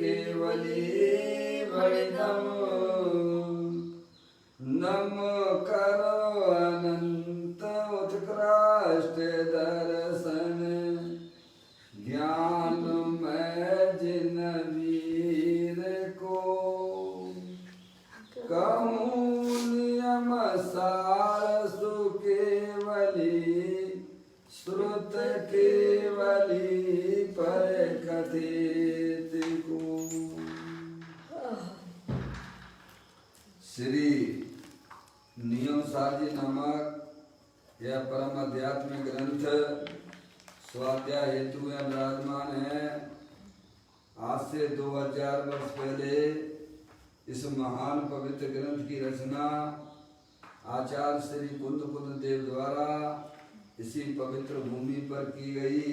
केवली वरिदम नमो करो अनंत उत्कृष्ट दर्शन ज्ञान में जिन वीर को कहूँ नियम सार सुकेवली श्रुत केवली पर कथित को। श्री नियम सारजी नामक यह परम आध्यात्मिक ग्रंथ स्वाध्याय हेतु में विराजमान है। आज से 2000 वर्ष पहले इस महान पवित्र ग्रंथ की रचना आचार्य श्री कुंद देव द्वारा इसी पवित्र भूमि पर की गई।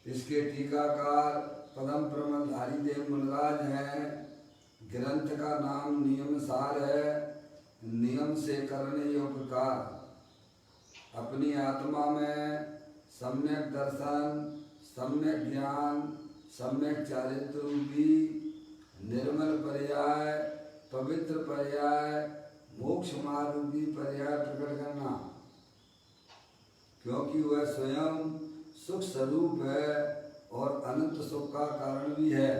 इसके टीकाकार पदम प्रमलधारी देव मुनराज हैं। ग्रंथ का नाम नियम सार है। नियम से करने योग्य कार्य अपनी आत्मा में सम्यक दर्शन, सम्यक ज्ञान, सम्यक चारित्र रूपी निर्मल पर्याय, पवित्र पर्याय, मोक्ष मार्ग रूपी पर्याय प्रकट करना, क्योंकि वह स्वयं सुख स्वरूप है और अनंत सुख का कारण भी है।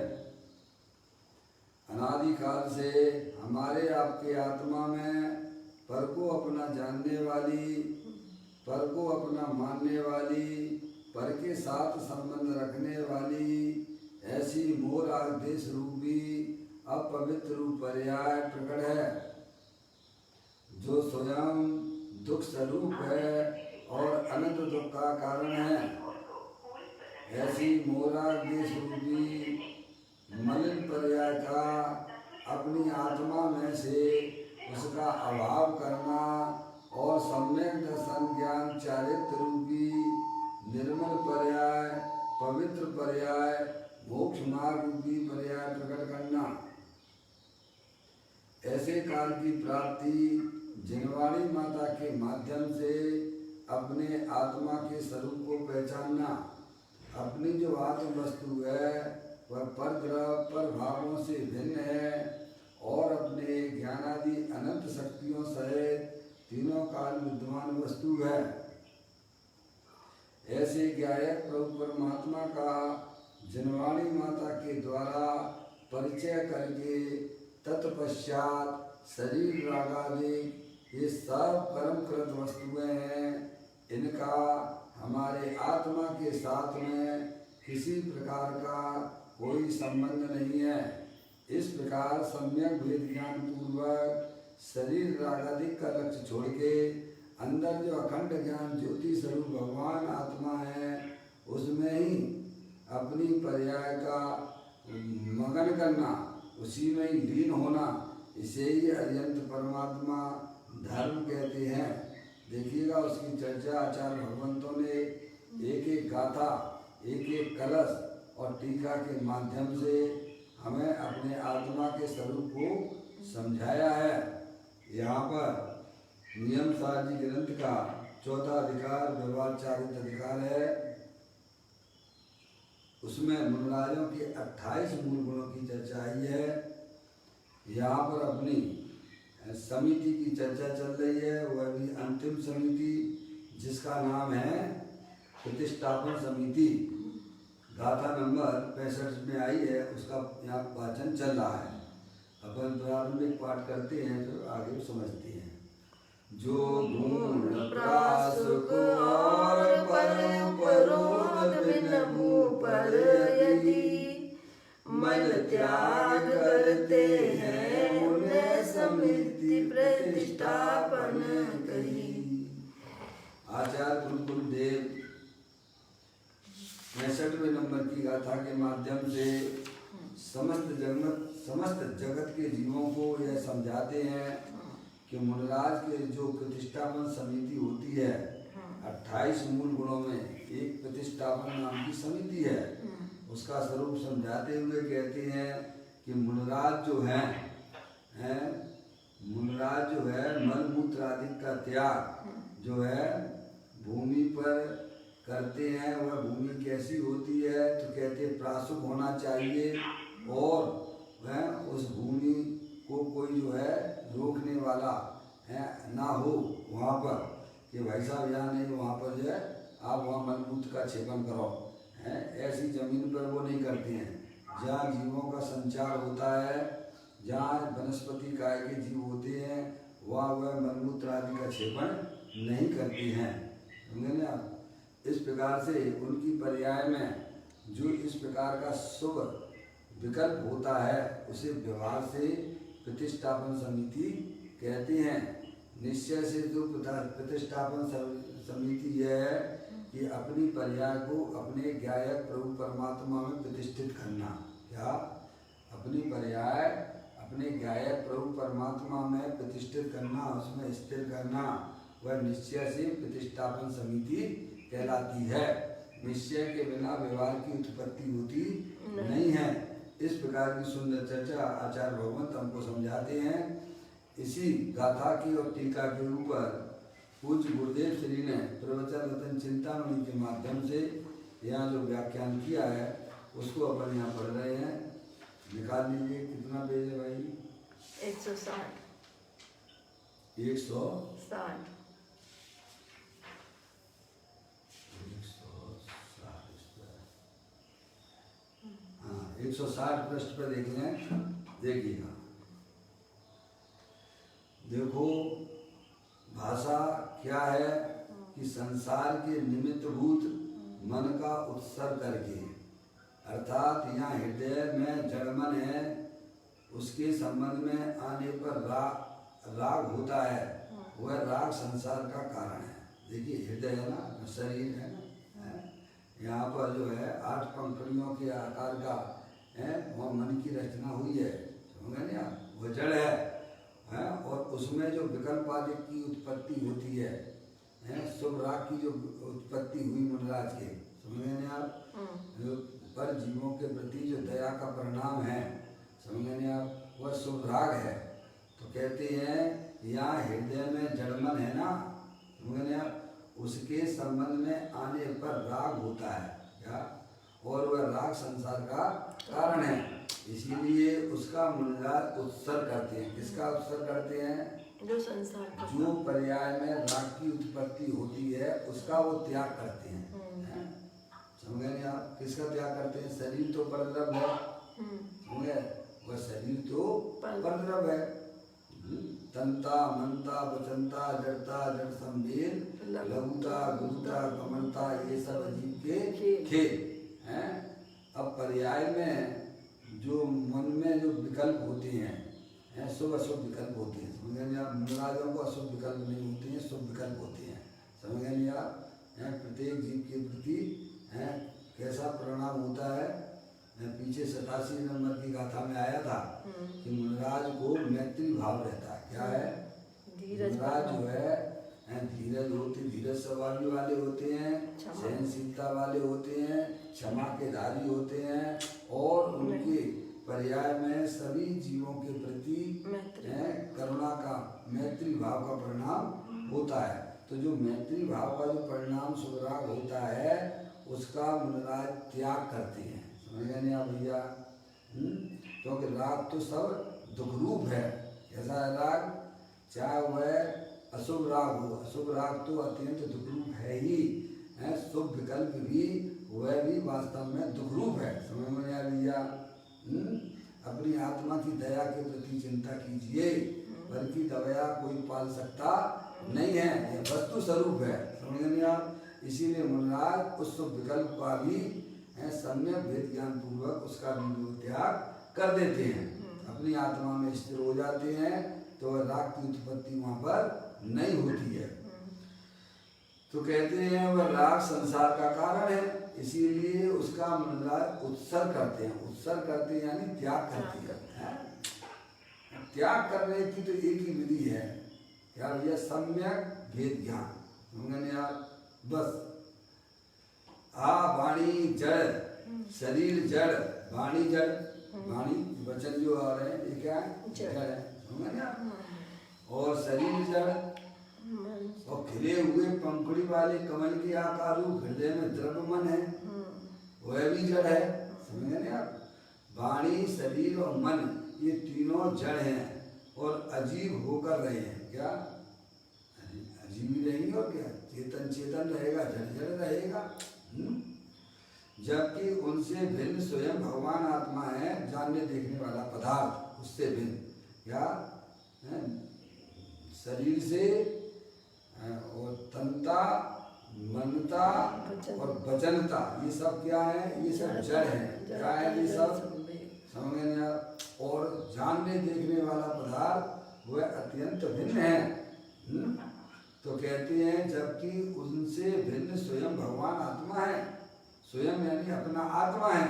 अनादि काल से हमारे आपके आत्मा में पर को अपना जानने वाली, पर को अपना मानने वाली, पर के साथ संबंध रखने वाली ऐसी मोर आदेश रूपी अपवित्र रूप पर्याय प्रकट है, जो स्वयं दुख स्वरूप है और अनंत दुख का कारण है। ऐसी मोरादेश रूपी मलिन पर्याय का अपनी आत्मा में से उसका अभाव करना और सम्यक दर्शन ज्ञान चारित्र रूपी निर्मल पर्याय, पवित्र पर्याय, मोक्ष मार्ग रूपी पर्याय प्रकट करना। ऐसे काल की प्राप्ति जिनवाणी माता के माध्यम से अपने आत्मा के स्वरूप को पहचानना। अपनी जो आत्म वस्तु है वह परद्रव पर भावों से भिन्न है और अपने ज्ञानादि अनंत शक्तियों सहित तीनों काल विद्यमान वस्तु है। ऐसे ज्ञायक प्रभु परमात्मा का जिनवाणी माता के द्वारा परिचय करके तत्पश्चात शरीर रागादि ये सब कर्मकृत वस्तुएं हैं। इनका हमारे आत्मा के साथ में किसी प्रकार का कोई संबंध नहीं है। इस प्रकार सम्यक भेद ज्ञान पूर्वक शरीर रागादि का लक्ष्य छोड़ के अंदर जो अखंड ज्ञान ज्योति स्वरूप भगवान आत्मा है उसमें ही अपनी पर्याय का मगन करना, उसी में ही लीन होना, इसे ही अरियंत परमात्मा धर्म कहते हैं। देखिएगा उसकी चर्चा आचार्य भगवंतों ने एक एक गाथा, एक एक कलश और टीका के माध्यम से हमें अपने आत्मा के स्वरूप को समझाया है। यहाँ पर नियम सार जी ग्रंथ का चौथा अधिकार व्यवहारचारित अधिकार है। उसमें मुनराजों के 28 मूल गुणों की चर्चा आई है। यहाँ पर अपनी समिति की चर्चा चल रही है, वह भी अंतिम समिति जिसका नाम है प्रतिष्ठापन समिति। गाथा नंबर 65 में आई है, उसका यहाँ वाचन चल रहा है। अपन प्रारंभिक पाठ करते हैं तो आगे समझते हैं। जो गुण प्रासुक और परोध बिन पर यदि मन त्याग करते हैं उन्हें समिति प्रतिष्ठापन कही। आचार्य कुल देव 65वें नंबर की गाथा के माध्यम से समस्त जगत के जीवों को यह समझाते हैं कि मुनराज के जो प्रतिष्ठापन समिति होती है 28 मूल गुणों में एक प्रतिष्ठापन नाम की समिति है। उसका स्वरूप समझाते हुए कहते हैं कि मुनराज जो है मल मूत्र आदि का त्याग जो है भूमि पर करते हैं वह भूमि कैसी होती है, तो कहते प्रासुप होना चाहिए और वह उस भूमि को कोई जो है रोकने वाला है ना हो वहाँ पर, कि भाई साहब यहाँ नहीं, वहाँ पर जो है आप वहाँ मलमूत्र का छेपन करो है, ऐसी जमीन पर वो नहीं करते हैं। जहाँ जीवों का संचार होता है, जहाँ वनस्पति काय के जीव होते हैं, वहाँ वह मलमूत्र आदि का छेपन नहीं करते हैं। समझे ना आप? इस प्रकार से उनकी पर्याय में जो इस प्रकार का शुभ विकल्प होता है उसे व्यवहार से प्रतिष्ठापन समिति कहते हैं। निश्चय से जो प्रतिष्ठापन समिति यह है कि अपनी पर्याय को अपने ज्ञायक प्रभु परमात्मा में प्रतिष्ठित करना। क्या? अपनी पर्याय अपने ज्ञायक प्रभु परमात्मा में प्रतिष्ठित करना, उसमें स्थिर करना, वह निश्चय से प्रतिष्ठापन समिति कहलाती है। निश्चय के बिना व्यवहार की उत्पत्ति होती नहीं है। इस प्रकार की सुंदर चर्चा आचार्य भगवंत हमको समझाते हैं। इसी गाथा की और टीका के ऊपर पूज्य गुरुदेव श्री ने प्रवचन रतन चिंतामणि के माध्यम से यहाँ जो व्याख्यान किया है उसको अपन यहाँ पढ़ रहे हैं। निकाल लीजिए, कितना पेज है भाई? 160। 160। 160 पृष्ठ पर देख लें, देखिएगा। देखो भाषा क्या है कि संसार के निमित्तभूत मन का उत्सर्ग करके, अर्थात यहाँ हृदय में जड़मन है, उसके संबंध में आने पर राग होता है, वह राग संसार का कारण है। देखिए हृदय है ना, शरीर है ना, यहाँ पर जो है 8 पंखुड़ियों के आकार का है, वह मन की रचना हुई है। समझे नहीं आप? वह जड़ है और उसमें जो विकल्प आदि की उत्पत्ति होती है, शुभ राग की जो उत्पत्ति हुई मनराज के, समझे नहीं आप? जो पर जीवों के प्रति जो दया का परिणाम है, समझे नहीं आप, वह शुभ राग है। तो कहते हैं यहाँ हृदय में जड़मन है ना, समझे नहीं आप, उसके संबंध में आने पर राग होता है क्या, और वह राग संसार का कारण है। इसीलिए उसका मूलराग उत्सर्ग करते हैं। किसका उत्सर्ग करते हैं? जो संसार का, जो पर्याय में राग की उत्पत्ति होती है उसका वो त्याग करते हैं। समझे नहीं आप? किसका त्याग करते हैं? शरीर तो परद्रव्य है, समझे, वह शरीर तो परद्रव्य है। तंता मनता वचनता जड़ता जड़ संवेद लघुता गुरुता कमलता, ये सब अजीब के खेल हैं। अब पर्याय में जो मन में जो विकल्प होते हैं, शुभ अशुभ विकल्प होते हैं। समझ नहीं आप? मनराजों को अशुभ विकल्प नहीं होते हैं, शुभ विकल्प होते हैं। समझ नहीं आप? प्रत्येक जीव के प्रति कैसा परिणाम होता है। पीछे 87 नंबर की गाथा में आया था कि मनराज को मैत्री भाव रहता है। क्या है? मनराज जो है धीरज होते, धीरज स्वभाव वाले होते हैं, सहनशीलता वाले होते हैं, क्षमा के धारी होते हैं, और उनके पर्याय में सभी जीवों के प्रति करुणा का, मैत्री भाव का परिणाम होता है। तो जो मैत्री भाव का जो परिणाम शुभराग होता है उसका मनराज त्याग करते हैं। समझ नहीं आप भैया? क्योंकि राग तो सब दुख रूप है। ऐसा है राग, चाहे वह अशुभ राग हो, अशुभ राग तो अत्यंत दुख रूप है ही, शुभ विकल्प भी वह भी वास्तव में दुख रूप है। समझ में आ भैया? अपनी आत्मा की दया के प्रति चिंता कीजिए, बल्कि दया कोई पाल सकता नहीं है, यह वस्तु स्वरूप है। समझ नहीं आप? इसीलिए मनराज उस शुभ विकल्प का भी सम्यक भेद ज्ञान पूर्वक उसका भी त्याग कर देते हैं, अपनी आत्मा में स्थिर हो जाते हैं, तो वह राग की उत्पत्ति वहाँ पर नहीं होती है। तो कहते हैं वह राग संसार का कारण है, इसीलिए उसका मनराज उत्सर्ग करते हैं। उत्सर्ग करते हैं यानी त्याग करते हैं। त्याग करने की तो एक ही विधि है, क्या भैया? सम्यक भेद ज्ञान। समझे आप? बस वाणी जड़, शरीर जड़, वाणी जड़, वाणी वचन जो आ रहे हैं ये क्या है? जड़ है। समझे आप? और शरीर जड़, और खिले हुए पंखुड़ी वाले कमल के आकार हृदय में द्रव्य मन है, वह भी जड़ है। समझ गए आप? वाणी, शरीर और मन ये तीनों जड़ हैं और अजीब होकर रहे हैं। क्या अजीब ही रहेंगे और क्या? चेतन चेतन रहेगा, जड़ जड़ रहेगा। जबकि उनसे भिन्न स्वयं भगवान आत्मा है, जानने देखने वाला पदार्थ उससे भिन्न। क्या शरीर से और तनता, मनता और वचनता ये सब क्या है? ये सब जड़ है। क्या है ये सब? समझ गए आप? और जानने देखने वाला पदार्थ वह अत्यंत भिन्न है। तो कहते हैं जबकि उनसे भिन्न स्वयं भगवान आत्मा है, स्वयं यानी अपना आत्मा है।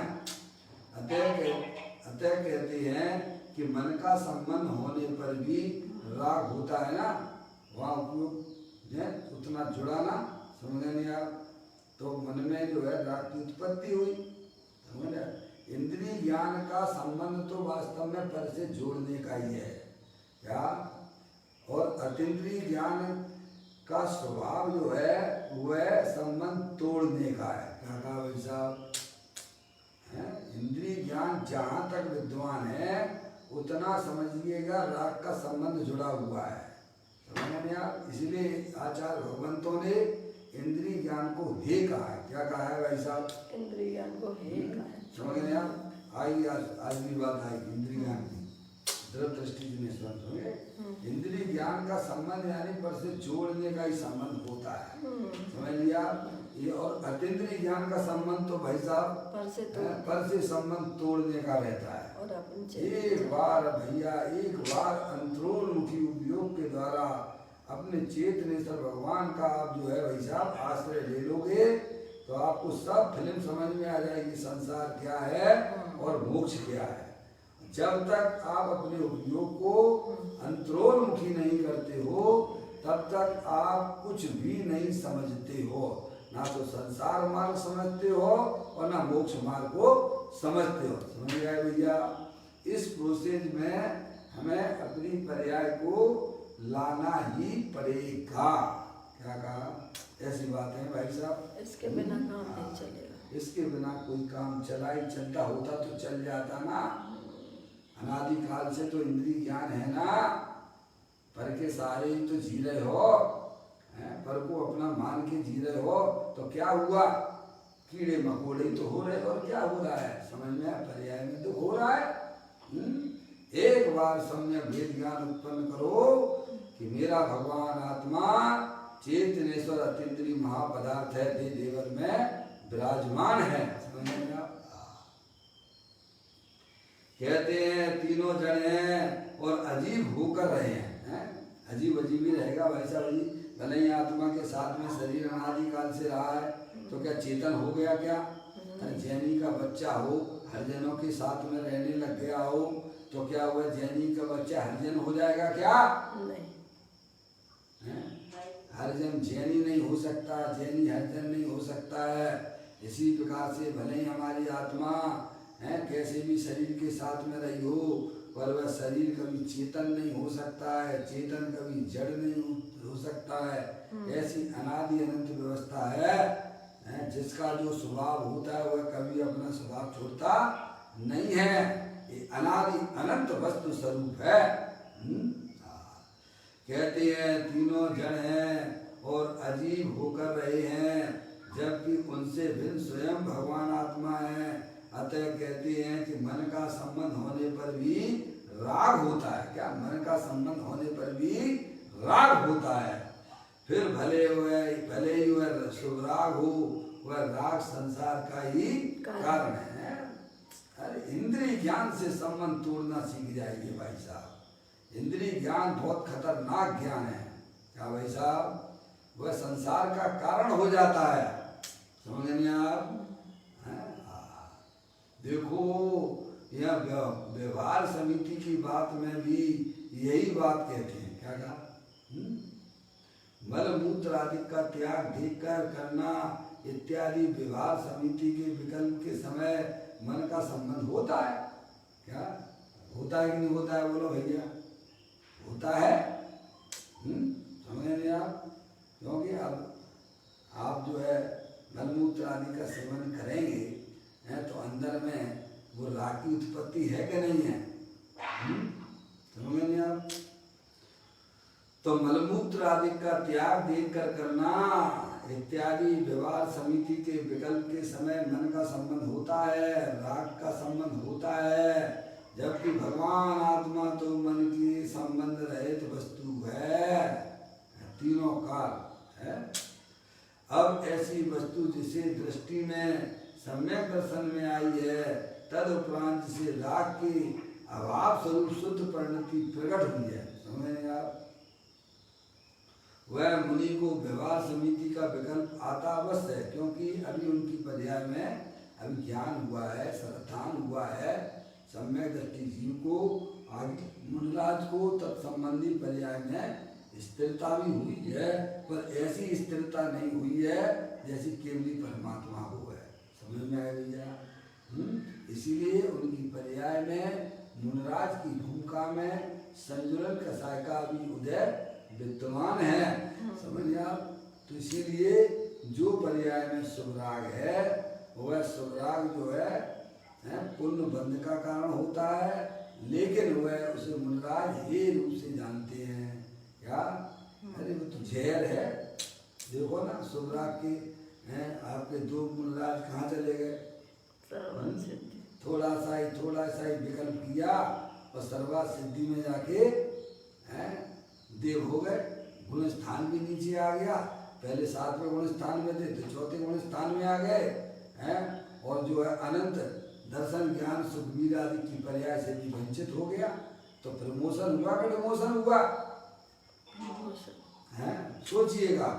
अतः कहते हैं कि मन का संबंध होने पर भी राग होता है ना, वहाँ उपयोग उतना जुड़ा ना। समझ नहीं आप? तो मन में जो है राग की उत्पत्ति हुई। समझ रहे? इंद्रिय ज्ञान का संबंध तो वास्तव में पर से जोड़ने का ही है। क्या? और अतीन्द्रिय ज्ञान का स्वभाव जो है वह संबंध तोड़ने का है। क्या कहा भाई साहब? इंद्रिय ज्ञान जहाँ तक विद्वान है उतना समझिएगा राग का संबंध जुड़ा हुआ है। समझ आप? इसलिए आचार्य भगवंतों ने इंद्रिय ज्ञान को हे कहा है। क्या कहा है भाई साहब? इंद्रिय ज्ञान को हे कहा है। समझ गए आप? आएगी आज भी बात आएगी इंद्रिय ज्ञान की। दृष्टि इंद्रिय ज्ञान का संबंध यानी पर से जोड़ने का ही संबंध होता है। समझ लिया? ये और अतीन्द्रिय ज्ञान का संबंध तो भाई साहब पर से संबंध तोड़ने का रहता है। एक बार भैया, एक बार अंतरोन्मुखी उपयोग के द्वारा अपने चेतनेश्वर भगवान का आप जो है भाई साहब आश्रय ले लोगे तो आपको सब फिल्म समझ में आ जाएगी, संसार क्या है और मोक्ष क्या है। जब तक आप अपने उपयोग को अंतरोन्मुखी नहीं करते हो तब तक आप कुछ भी नहीं समझते हो। ना तो संसार मार्ग समझते हो और ना मोक्ष मार्ग को समझते हो। समझ गए भैया? इस प्रोसेस में हमें अपनी पर्याय को लाना ही पड़ेगा। क्या कहा? ऐसी बात है भाई साहब। इसके बिना काम नहीं चलेगा। इसके बिना कोई काम चला ही चलता होता तो चल जाता ना। अनादिकाल से तो इंद्रिय ज्ञान है ना, पर के सारे ही तो जी रहे हो, पर को अपना मान के जी रहे हो तो क्या हुआ? कीड़े मकोड़े तो हो रहे और क्या हो रहा है? समझ में? पर्याय में तो हो रहा है। एक बार सम्यक भेद ज्ञान उत्पन्न करो कि मेरा भगवान आत्मा चेतनेश्वर अतीन्द्रिय महापदार्थ है, देवर में विराजमान है। समझ में? कहते हैं तीनों जड़ हैं और अजीब होकर रहे हैं। अजीब अजीब ही रहेगा वैसा भाई। भले ही आत्मा के साथ में शरीर अनादिकाल से रहा है तो क्या चेतन हो गया क्या? जैनी का बच्चा हो, हरिजनों के साथ में रहने लग गया हो तो क्या हुआ? जैनी का बच्चा हरिजन हो जाएगा क्या? नहीं। हरिजन जैनी नहीं हो सकता, जैनी हरिजन नहीं हो सकता है। इसी प्रकार से भले ही हमारी आत्मा है कैसे भी शरीर के साथ में रही हो पर वह शरीर कभी चेतन नहीं हो सकता है, चेतन कभी जड़ नहीं हो सकता है। ऐसी अनादि अनंत व्यवस्था है जिसका जो स्वभाव होता है वह कभी अपना स्वभाव छोड़ता नहीं है। ये अनादि अनंत वस्तु स्वरूप है। कहते हैं तीनों जड़ हैं और अजीब होकर रहे हैं जबकि उनसे भिन्न स्वयं भगवान आत्मा है। अतः कहते हैं कि मन का संबंध होने पर भी राग होता है। क्या? मन का संबंध होने पर भी राग होता है। फिर भले ही वह शुभ राग हो, वह राग संसार का ही कारण है। अरे इंद्रिय ज्ञान से संबंध तोड़ना सीख जाइए भाई साहब। इंद्रिय ज्ञान बहुत खतरनाक ज्ञान है। क्या भाई साहब? वह संसार का कारण हो जाता है। समझ नहीं आप? देखो यह व्यवहार समिति की बात में भी यही बात कहते हैं। क्या कहा? मल मूत्र आदि का त्याग देखकर करना इत्यादि व्यवहार समिति के विकल्प के समय मन का संबंध होता है। क्या होता है कि नहीं होता है? बोलो भैया। होता है। समझ नहीं आप? समझ में नहीं आप? तो मलमूत्र आदि का त्याग देकर करना इत्यादि व्यवहार समिति के विकल्प के समय मन का संबंध होता है, राग का संबंध होता है, जबकि भगवान आत्मा तो मन की संबंध रहित वस्तु है, तीनों काल है। अब ऐसी वस्तु जिसे दृष्टि में सम्यक दर्शन में आई है, तद उपरांत जिसे राग की अभाव स्वरूप शुद्ध परिणति प्रकट हुई है, समझ आप? वह मुनि को व्यवहार समिति का विकल्प आता अवश्य है, क्योंकि अभी उनकी पर्याय में अभी ज्ञान हुआ है, सर्वथान हुआ है, सम्यक दृष्टि जीव को, आगे मुनिराज को तत्संबंधी पर्याय में स्थिरता भी हुई है, पर ऐसी स्थिरता नहीं हुई है जैसी केवली परमात्मा को है। समझ में आया भैया? इसीलिए उनकी पर्याय में मुनिराज की भूमिका में संजुलन कसाय का भी उदय विद्यमान है, समझ आप? तो इसीलिए जो पर्याय में शुभराग है वह शुभराग जो है पुण्य बंध का कारण होता है, लेकिन वह उसे मुनिराज हे रूप से जानते हैं। क्या? अरे वो तो जहर है। देखो ना शुभराग के आपके दो मुनिराज कहाँ चले गए? थोड़ा सा ही विकल्प किया और सर्वा सिद्धि में जाके देव हो गए, गुण स्थान भी नीचे आ गया। पहले 7वें गुण स्थान में थे तो 4थे गुण स्थान में आ गए हैं, और जो है अनंत दर्शन ज्ञान सुखबीर आदि की पर्याय से भी वंचित हो गया। तो प्रमोशन हुआ कि डिमोशन हुआ? सोचिएगा।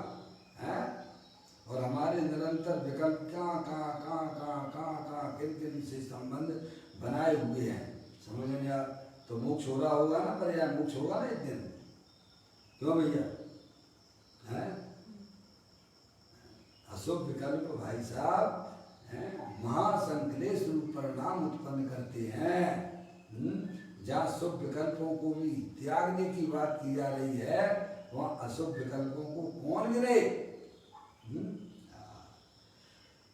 और हमारे निरंतर विकल्प कहाँ किन से संबंध बनाए हुए हैं, समझ में यार? तो मोक्ष हो रहा होगा ना, पर्याय मोक्ष होगा ना एक दिन, क्यों भैया? अशुभ विकल्प भाई साहब महासंकलेश रूप परिणाम उत्पन्न करते हैं। जहाँ शुभ विकल्पों को भी त्यागने की बात की जा रही है, वहाँ अशुभ विकल्पों को कौन गिरे?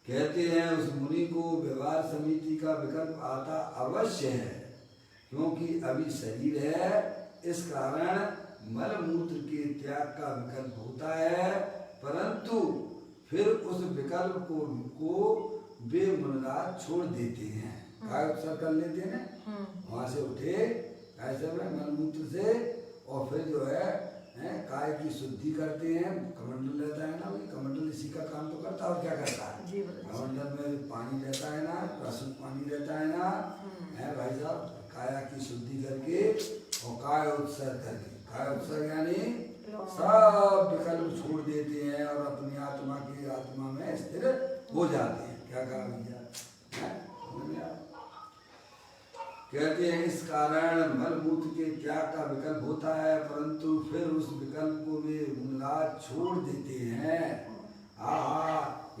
कहते हैं उस मुनि को व्यवहार समिति का विकल्प आता अवश्य है, क्योंकि अभी शरीर है, इस कारण मल मूत्र के त्याग का विकल्प होता है, परंतु फिर उस विकल्प को वे मुनिराज छोड़ देते हैं। काय उत्सर्ग कर लेते हैं ना, वहां से उठे कैसे में मल मूत्र से, और फिर जो है काय की शुद्धि करते हैं। कमंडल रहता है ना, वही कमंडल इसी का काम तो करता है, और क्या करता है? कमंडल में पानी रहता है ना, प्रशुद्ध पानी रहता है ना, है भाई साहब। काया की शुद्धि करके और काय उत्सर्ग करके, काय उत्सर्ग यानी सब विकल्प छोड़ देते हैं और अपनी आत्मा में स्थिर हो जाते हैं। क्या कहा भैया? कहते हैं इस कारण मल मूत्र के त्याग का विकल्प होता है, परंतु फिर उस विकल्प को वे मुनिराज छोड़ देते हैं।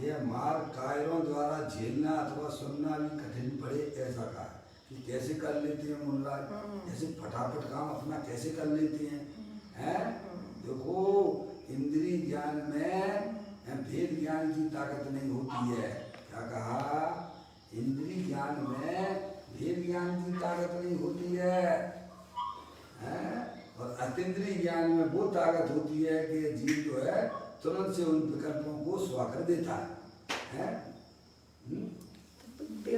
यह मार्ग कायरों द्वारा झेलना अथवा सुनना भी कठिन पड़े, ऐसा कहा कि कैसे कर लेते हैं मुनिराज, ऐसे फटाफट काम अपना कैसे कर लेते हैं? देखो इंद्रिय ज्ञान में भेद ज्ञान की ताकत नहीं होती है। क्या कहा? इंद्रिय ज्ञान में भेद ज्ञान की ताकत नहीं होती है, और अतीन्द्रिय ज्ञान में वो ताकत होती है कि जीव जो है तुरंत से उन विकल्पों को स्वा कर देता है। इंद्रिय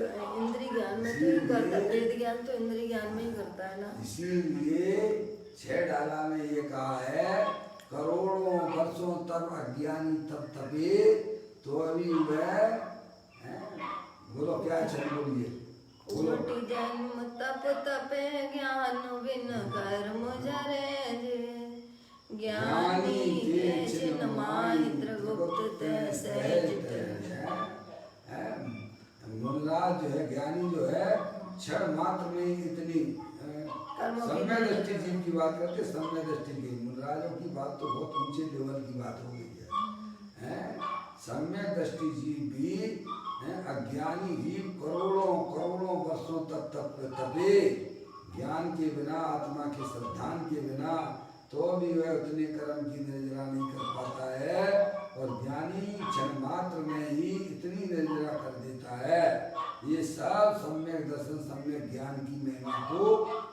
ज्ञान में तो ही करता है, वेद ज्ञान तो इंद्रिय ज्ञान में ही करता है ना। इसीलिए 6 डाला में ये कहा है, करोड़ों वर्षों तक अज्ञानी तब तपे तो अभी वह बोलो क्या चल बोलिए, कोटि जन्म तप तपे ज्ञान बिन कर्म जरे जे, ज्ञानी के छिन माहित्र गुप्त ते सहज। मुनिराज जो है, ज्ञानी जो है, क्षण मात्र में इतनी सम्यक दृष्टि जीव की बात करते, सम्यक दृष्टि की। मुनिराजों की बात तो बहुत ऊंचे लेवल की बात हो गई है। सम्यक दृष्टि जीव भी अज्ञानी जीव करोड़ों वर्षों तक तपे, ज्ञान के बिना, आत्मा के श्रद्धान के बिना, तो भी वह उतने कर्म की निर्जरा नहीं कर पाता है, और ज्ञानी क्षण मात्र में ही इतनी निर्जरा कर देता है। ये सब सम्यक दर्शन, सम्यक ज्ञान की महिमा को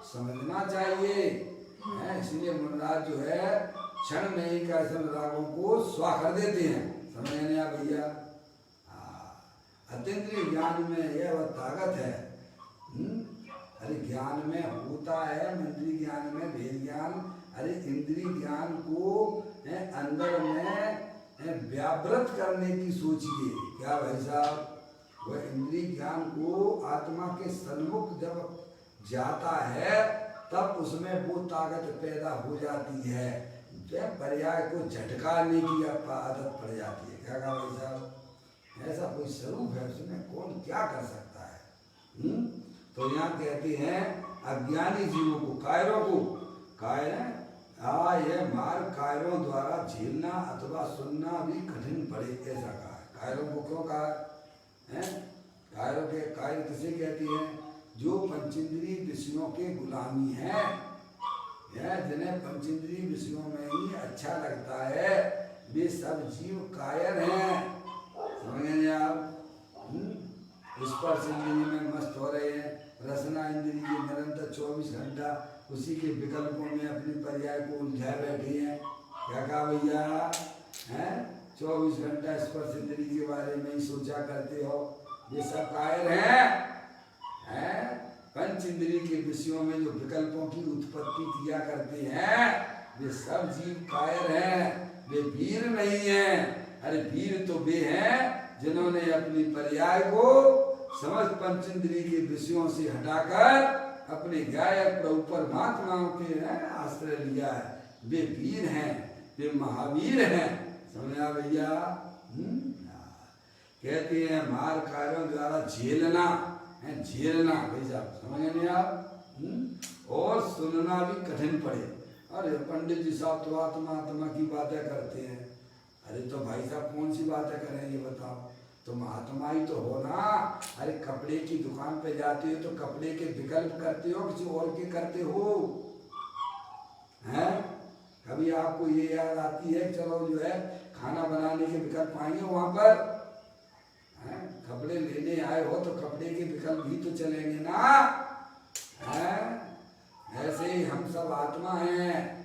समझना चाहिए। है इसलिए मुनराज जो है क्षण में ही कैसे रागों को स्वा कर देते हैं। समझ नहीं आ भैया? अतीन्द्रिय ज्ञान में यह वह ताकत है। अरे ज्ञान में होता है, इंद्रिय ज्ञान में भेद ज्ञान। अरे इंद्रिय ज्ञान को अंदर में व्यावृत करने की सोचिए। क्या भाई साहब? वह इंद्रिय ज्ञान को आत्मा के सन्मुख जब जाता है तब उसमें वो ताकत पैदा हो जाती है, पर्याय को झटकाने की आदत पड़ जाती है। क्या कहा भाई साहब? ऐसा कोई स्वरूप है उसमें, कौन क्या कर सकता है? तो यहाँ कहते हैं अज्ञानी जीवों को, कायरों को, कायर ये मार्ग कायरों द्वारा झेलना अथवा सुनना भी कठिन पड़े, ऐसा कहा है। कायरों को क्यों कहा है? कायरों के कायर किसे कहती है? जो पंचेंद्रिय विषयों के गुलामी हैं, जिन्हें पंचेंद्रिय विषयों में ही अच्छा लगता है, वे सब जीव कायर हैं। समझेंगे आप? स्पर्श इंद्रिय में मस्त हो रहे हैं, रसना इंद्रिय निरंतर 24 घंटा उसी के विकल्पों में अपनी पर्याय को उलझाए बैठे हैं। क्या कहा भैया? हैं 24 घंटा स्पर्श इंद्रिय के बारे में ही सोचा करते हो। ये सब कायर हैं। पंच इंद्रिय के विषयों में जो विकल्पों की उत्पत्ति किया करते हैं, वे सब जीव कायर हैं, वे वीर नहीं हैं। अरे वीर तो वे हैं जिन्होंने अपनी पर्याय को समस्त पंचेंद्रिय के विषयों से हटाकर अपने गायक प्रभु परमात्माओं के आश्रय लिया है। वे वीर हैं, वे महावीर हैं। समझा भैया? कहते हैं मार कार्यों द्वारा झेलना है, झेलना भैया। समझ नहीं आप? और सुनना भी कठिन पड़े। अरे पंडित जी साहब तो आत्मा की बातें करते हैं। अरे तो भाई साहब कौन सी बातें करें ये बताओ? तुम आत्मा ही तो हो ना। अरे कपड़े की दुकान पे जाते हो तो कपड़े के विकल्प करते हो, किसी और के करते हो? हैं? कभी आपको ये याद आती है चलो जो है खाना बनाने के विकल्प आएंगे वहां पर? हैं? कपड़े लेने आए हो तो कपड़े के विकल्प भी तो चलेंगे ना। हैं? ऐसे ही हम सब आत्मा हैं।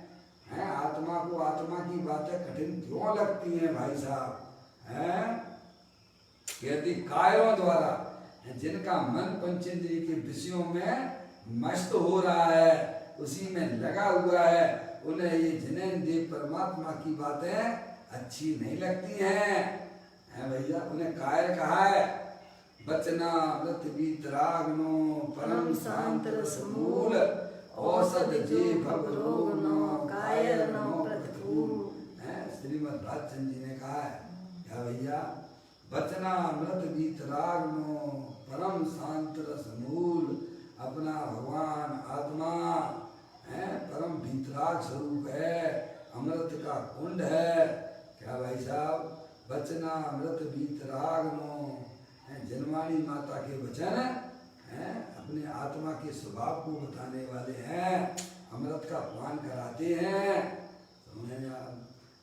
आत्मा को आत्मा की बातें कठिन क्यों लगती हैं भाई साहब? यदि कायरों द्वारा जिनका मन पंचेंद्रिय के विषयों में मस्त हो रहा है, उसी में लगा हुआ है, उन्हें ये जिनेन्द्रिय परमात्मा की बातें अच्छी नहीं लगती हैं भैया। उन्हें कायर कहा है। बचना मृत वीतरागनो परम शांत रसमूल औषध जे भव रोग नो कायर नो प्रतिकूल। श्रीमद् भागवत जी ने कहा है क्या भैया? बचना मृत वीतरागनो परम शांत रसमूल। अपना भगवान आत्मा है, परम वीतराग स्वरूप है, अमृत का कुंड है। क्या भाई साहब? बचना मृत वीतरागनो, जन्मानी माता के वचन हैं, अपने आत्मा के स्वभाव को बताने वाले हैं, अमृत का पान कराते हैं। समझे आप?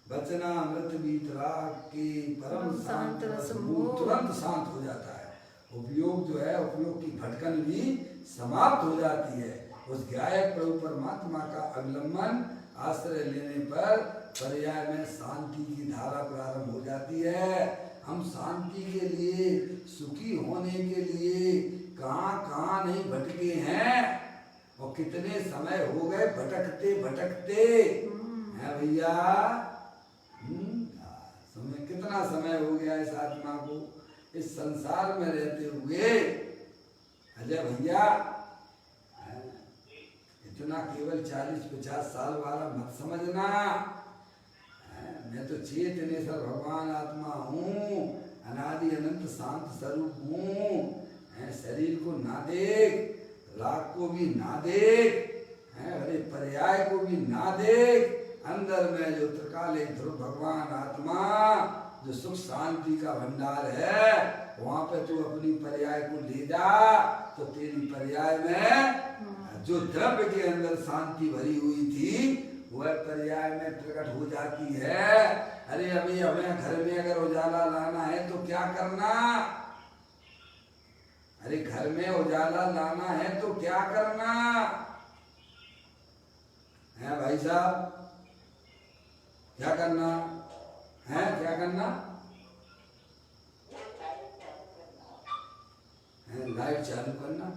बचना अमृत वीतराग की परम शांत रसमूल, तुरंत शांत हो जाता है। उपयोग जो है, उपयोग की भटकन भी समाप्त हो जाती है। उस गायक प्रभु परमात्मा का अवलंबन आश्रय लेने पर पर्याय में शांति की धारा प्रारंभ हो जाती है। हम शांति के लिए, सुखी होने के लिए कहाँ नहीं भटके हैं, और कितने समय हो गए भटकते भटकते हैं भैया। समय कितना समय हो गया इस आत्मा को इस संसार में रहते हुए। अजय भैया इतना केवल 40-50 साल वाला मत समझना। मैं तो चेतनेश्वर भगवान आत्मा हूँ, अनादि अनंत शांत स्वरूप हूँ। शरीर को ना देख, राग को भी ना देख, अरे पर्याय को भी ना देख। अंदर में जो त्रिकाल ध्रुव भगवान आत्मा जो सुख शांति का भंडार है, वहां पे तू अपनी पर्याय को ले जा, तो तेरी पर्याय में जो द्रव्य के अंदर शांति भरी हुई थी वह पर्याय में प्रकट हो जाती है। अरे अभी हमें घर में अगर उजाला लाना है तो क्या करना? अरे घर में उजाला लाना है तो क्या करना? भाई साहब? क्या करना है? क्या करना है? लाइट चालू करना।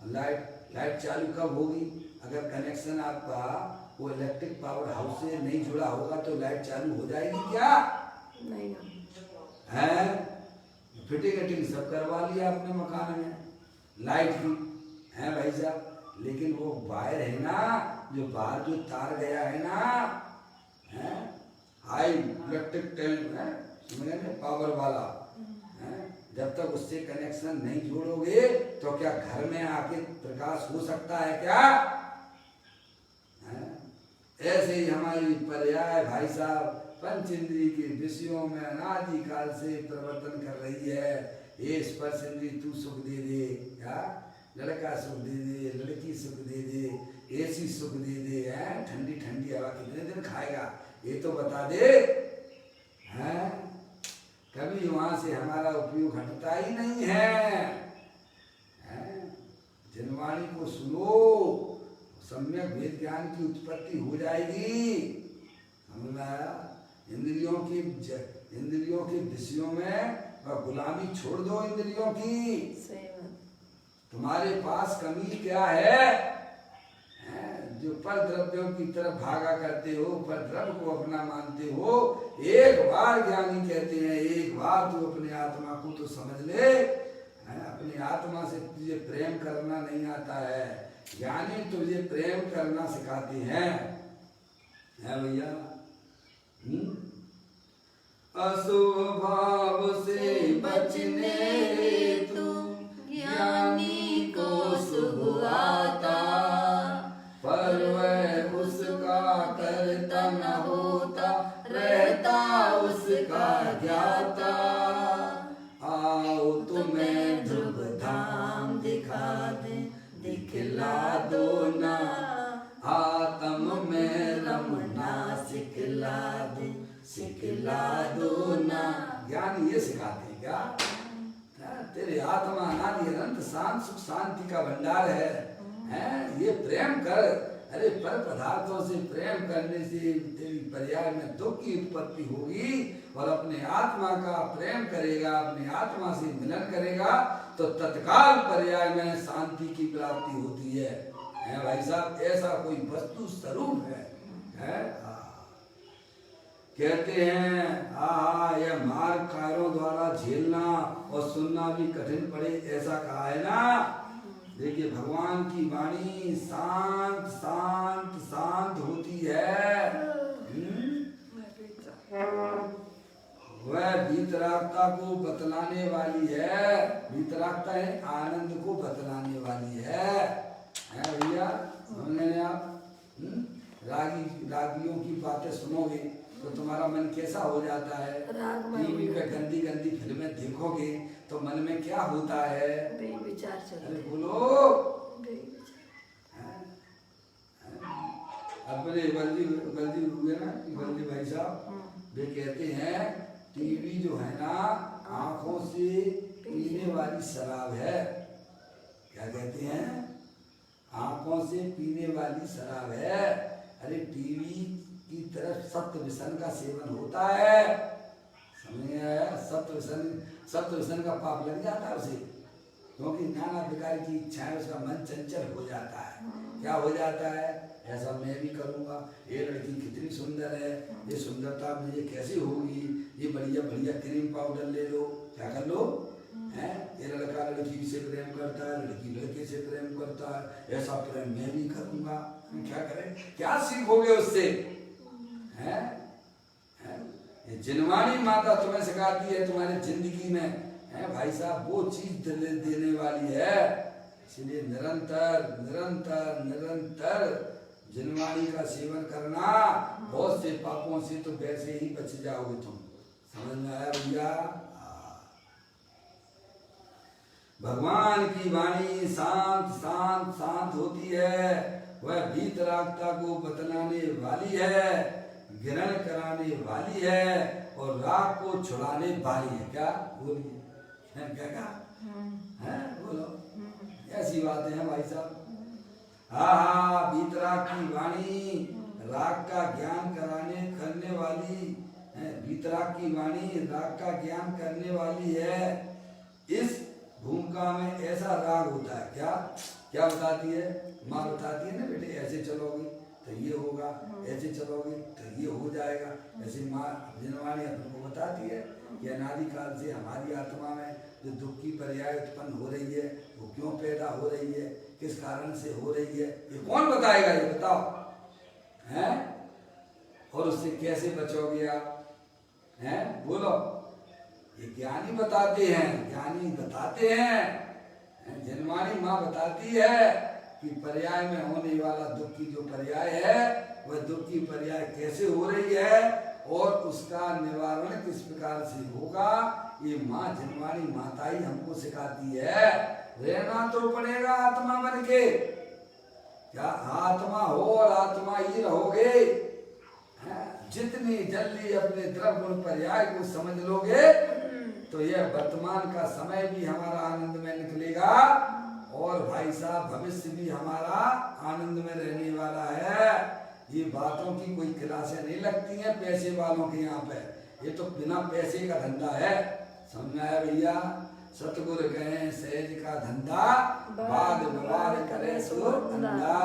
लाइट चालू कब होगी? अगर कनेक्शन आपका वो इलेक्ट्रिक पावर हाउस से नहीं जुड़ा होगा तो लाइट चालू हो जाएगी क्या? नहीं ना। है फिटिंग सब करवा लिया अपने मकान में लाइट की, है भाई साहब। लेकिन वो वायर है ना, जो बाहर जो तार गया है ना, है हाई इलेक्ट्रिक पावर वाला, है, जब तक उससे कनेक्शन नहीं जोड़ोगे तो क्या घर में आके प्रकाश हो सकता है क्या? ऐसे ही हमारी पर्याय भाई साहब पंच इंद्रिय के विषयों में अनादिकाल से प्रवर्तन कर रही है। ये स्पर्श इंद्रिय तू सुख दे दे, क्या लड़का सुख दे दे, लड़की सुख दे दे, एसी सुख दे दे, है ठंडी ठंडी हवा कितने दिन खाएगा ये तो बता दे, हैं? कभी वहां से हमारा उपयोग हटता ही नहीं है। जनवाणी को सुनो, सम्यक वेद ज्ञान की उत्पत्ति हो जाएगी। समझ में आया? इंद्रियों के विषयों में गुलामी छोड़ दो इंद्रियों की। तुम्हारे पास कमी क्या है? जो पर द्रव्यों की तरफ भागा करते हो, पर द्रव्य को अपना मानते हो। एक बार ज्ञानी कहते हैं, एक बार तू अपने आत्मा को तो समझ ले। अपनी आत्मा से तुझे प्रेम करना नहीं आता है, ज्ञानी तुझे प्रेम करना सिखाते हैं, है भैया। अशुभ भाव से बचने हेतु ज्ञानी को शुभ आता, पर वह उसका करता न होता, रहता उसका ज्ञाता। आओ तुम्हें ध्रुव धाम दिखा दे, दिखला दो ना, आत्म में रमना सिखला दे, सिखला दो ना। ज्ञान ये सिखाते हैं क्या? तेरे आत्मा अनादि अनंत शांत सुख शांति का भंडार है, ये प्रेम कर। अरे पर पदार्थों से प्रेम करने से तेरी पर्याय में दुख की उत्पत्ति होगी, और अपने आत्मा का प्रेम करेगा, अपने आत्मा से मिलन करेगा तो तत्काल पर्याय में शांति की प्राप्ति होती है भाई साहब। ऐसा कोई वस्तु स्वरूप है? कहते हैं आहा यह मार्ग कायरों द्वारा झेलना और सुनना भी कठिन पड़े, ऐसा कहा है ना। देखिए भगवान की वाणी शांत शांत शांत होती है। वह वीतरागता को बतलाने वाली है। वीतरागता है आनंद को बतलाने वाली है भैया। समझ आप? रागियों की बातें सुनोगे तो तुम्हारा मन कैसा हो जाता है? टीवी पे गंदी गंदी फिल्में देखोगे तो मन में क्या होता है? विचार चलते। अरे बोलो। अपने बल्दी हुए ना बल्दी भाई साहब, वे कहते हैं टीवी जो है ना आंखों से पीने वाली शराब है। क्या कहते हैं? आंखों से पीने वाली शराब है। अरे टीवी की तरफ सत्य व्यसन का सेवन होता है, समझ में आया? सत्य व्यसन का पाप लग जाता है उसे, क्योंकि नाना प्रकार की इच्छाएं, उसका मन चंचल हो जाता है। क्या हो जाता है? ऐसा मैं भी करूंगा, ये लड़की कितनी सुंदर है, ये सुंदरता मुझे कैसी होगी, ये बढ़िया बढ़िया क्रीम पाउडर ले लो, क्या कर लो है। ये लड़का लड़की से प्रेम करता है, लड़की लड़के से प्रेम करता है, ऐसा प्रेम मैं भी करूंगा। क्या करें? क्या सीखोगे उससे? है ये जिनवाणी माता तुम्हें सिखाती है तुम्हारी जिंदगी में, है भाई साहब, वो चीज देने वाली है। इसलिए निरंतर निरंतर निरंतर जिनवाणी का सेवन करना, बहुत से पापों से तो वैसे ही बच जाओगे तुम। समझ में आया भैया? भगवान की वाणी शांत शांत शांत होती है। वह वीतरागता को बतलाने वाली है, ग्रहण कराने वाली है और राग को छुड़ाने वाली है। क्या बोलिए? क्या है? बोलो। ऐसी बातें हैं भाई साहब। वीतराग की वाणी राग का ज्ञान करने वाली वीतराग की वाणी राग का ज्ञान करने वाली है। इस भूमिका में ऐसा राग होता है। क्या क्या बताती है? माँ बताती है ना बेटे, ऐसे चलोगी तो ये होगा, ऐसे चलोगे तो ये हो जाएगा। ऐसे माँ जिनवाणी अपन को बताती है कि अनादिकाल से हमारी आत्मा में जो दुख की पर्याय उत्पन्न हो रही है वो क्यों पैदा हो रही है, किस कारण से हो रही है, ये कौन बताएगा? ये बताओ हैं? और उससे कैसे बचोगे आप? हैं? बोलो। ये ज्ञानी बताते हैं, ज्ञानी बताते हैं। जिनवाणी माँ बताती है कि पर्याय में होने वाला दुख की जो पर्याय है वह दुख की पर्याय कैसे हो रही है और उसका निवारण किस प्रकार से होगा, ये माँ जिनवाणी माता ही हमको सिखाती है। रहना तो पड़ेगा आत्मा बन के। क्या आत्मा हो और आत्मा ही रहोगे। जितनी जल्दी अपने द्रव्य गुण पर्याय को समझ लोगे तो यह वर्तमान का समय भी हमारा आनंद में निकलेगा और भाई साहब भविष्य भी हमारा आनंद में रहने वाला है। ये बातों की कोई क्लासें नहीं लगती हैं पैसे वालों के यहाँ पे। ये तो बिना पैसे का धंधा है। समझ में आया भैया? सतगुरु गए सहज का धंधा, वाद विवाद करे सुर धंधा।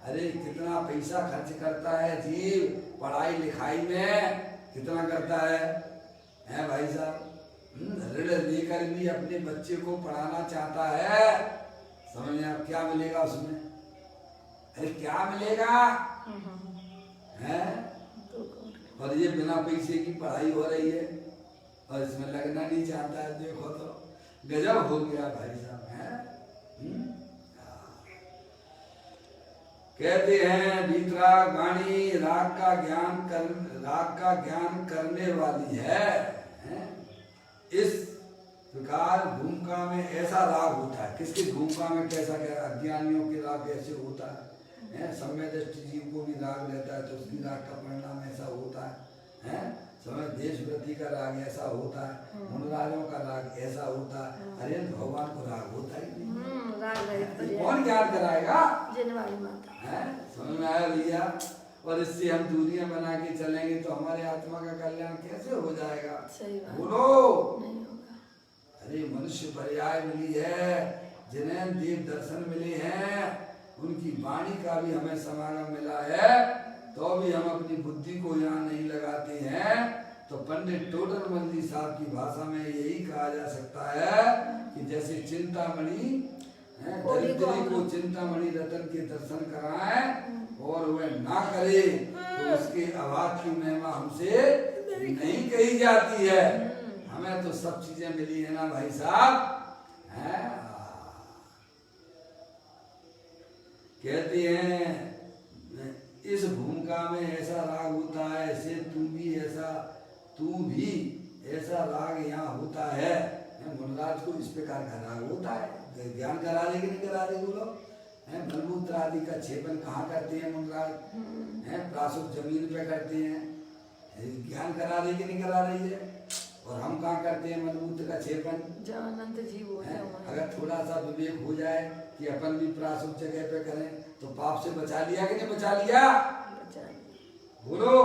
अरे कितना पैसा खर्च करता है जीव पढ़ाई लिखाई में, कितना करता है भाई साहब? ऋण लेकर भी अपने बच्चे को पढ़ाना चाहता है। समझ में आप क्या मिलेगा उसमें? अरे क्या मिलेगा है? और ये बिना पैसे की पढ़ाई हो रही है और इसमें लगना नहीं चाहता है। देखो तो गजब हो गया भाई साहब है। कहते हैं वीतराग वाणी राग का ज्ञान करने वाली है। इस प्रकार भूमिका में ऐसा राग होता है। किसकी भूमिका में कैसा क्या? अज्ञानियों के राग ऐसे होता है। समय दृष्टि जीव को भी राग रहता है तो उसकी राग का परिणाम ऐसा होता है। समय देश वृत्ति का राग ऐसा होता है, मुनराजों का राग ऐसा होता है। अरे भगवान को राग होता ही नहीं। कौन ज्ञान कराएगा? जिनवाणी माता। समझ में आया भैया? और इससे हम दूरियां बना के चलेंगे तो हमारे आत्मा का कल्याण कैसे हो जाएगा? बोलो। अरे मनुष्य पर्याय मिली है, जिन्हें देव दर्शन मिले हैं, उनकी वाणी का भी हमें समागम मिला है, तो भी हम अपनी बुद्धि को यहाँ नहीं लगाते हैं। तो पंडित टोडरमल जी साहब की भाषा में यही कहा जा सकता है कि जैसे चिंतामणि दरिद्री को चिंतामणि रतन के दर्शन कराएं और वह ना करे तो उसके अभाव की महिमा हमसे नहीं कही जाती है। हमें तो सब चीजें मिली है ना भाई साहब। कहते हैं इस भूमिका में ऐसा राग होता है, ऐसे तू भी ऐसा राग यहाँ होता है। मुनराज को इस प्रकार का राग होता है। ज्ञान करा दे कि नहीं करा दे? बोलो। मलमूत्र आदि का छेपन कहाँ करते हैं मुनराज? प्रासुक जमीन पे करते हैं। ज्ञान करा दे कि नहीं करा रही है? और हम कहाँ करते हैं मलमूत्र का छेपन? अनंत जीव होते हैं। अगर थोड़ा सा विवेक हो जाए कि अपन भी प्रासुक जगह पे करें तो पाप से बचा लिया कि नहीं बचा लिया? बोलो।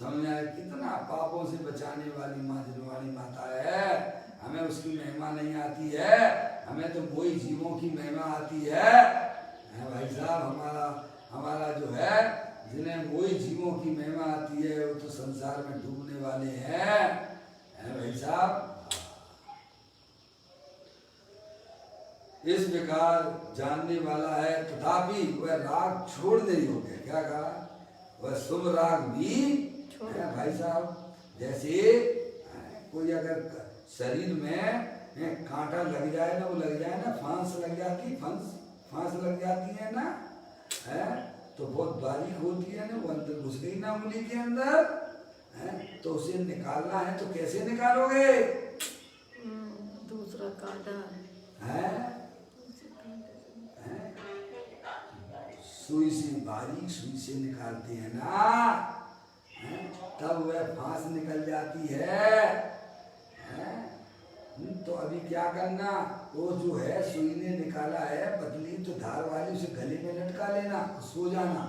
समझ आए? कितना पापों से बचाने वाली माँ जिनवाणी माता है। हमें उसकी महिमा नहीं आती है, हमें तो वही जीवों की महिमा आती है। भाई साहब हमारा जो है जिन्हें वही जीवों की महिमा आती है वो तो संसार में डूबने वाले हैं। भाई साहब इस प्रकार जानने वाला है, तथापि वह राग छोड़ नहीं हो गया। क्या कहा? वह शुभ राग भी भाई साहब। जैसे कोई अगर शरीर में कांटा लग जाए ना, वो लग जाए ना, फांस लग जाती है ना, तो बहुत बारीक होती है ना, वो अंदर घुस गई ना उंगली के अंदर, तो उसे निकालना है तो कैसे निकालोगे? दूसरा कांटा सुई से, बारीक सुई से निकालते हैं ना, तब वह फांस निकल जाती है। तो अभी क्या करना, वो जो है सुई ने निकाला है पतली तो धार वाली, उसे गले में लटका लेना, सो जाना।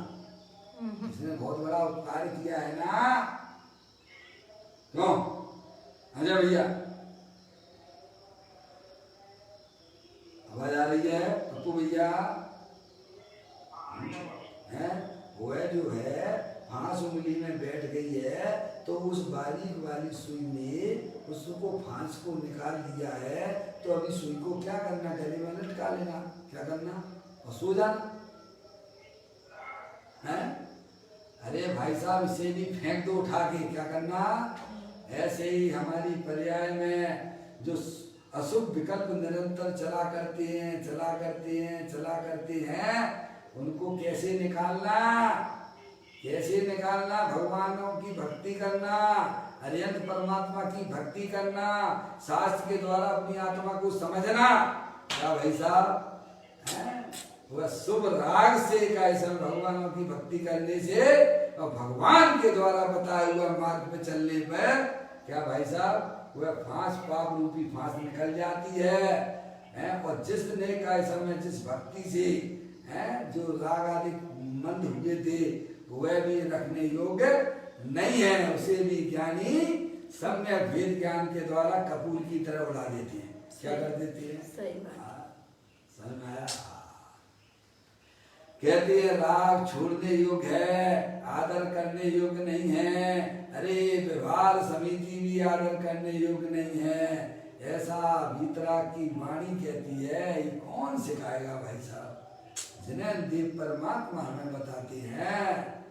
इसने बहुत बड़ा उपकार किया है ना। क्यों अजय भैया आवाज आ रही है? पप्पू भैया है वो है जो है फांस उंगली में बैठ गई है, तो उस बारीक वाली सुई ने उसको फांस को निकाल दिया है, तो अभी सुई को क्या करना, गले में लटका लेना, क्या करना और सो जाना है। अरे भाई साहब इसे भी फेंक दो उठा के, क्या करना। ऐसे ही हमारी पर्याय में जो अशुभ विकल्प निरंतर चला करते हैं, उनको कैसे निकालना, भगवानों की भक्ति करना, अरिहंत परमात्मा की भक्ति करना, शास्त्र के द्वारा अपनी आत्मा को समझना। क्या भाई साहब, वह शुभ राग से कैसे भगवानों की भक्ति करने से और भगवान के द्वारा बताए हुआ मार्ग पे चलने पर क्या भाई साहब वह फांस, पाप रूपी फांस निकल जाती है। और जिसने का समय जिस भक्ति से जो राग आदि मंद हुए थे वह भी रखने योग्य नहीं है, उसे भी ज्ञानी सम्यक वेद ज्ञान के द्वारा कपूर की तरह उड़ा देते हैं। क्या कर देते हैं? सही बात। समझ में आया? कहते हैं राग छोड़ने योग्य है, आदर करने योग्य नहीं है। अरे व्यवहार समिति भी आदर करने योग्य नहीं है, ऐसा वीतराग की वाणी कहती है। ये कौन सिखाएगा भाई साहब? जिन्हें देव परमात्मा हमें बताते हैं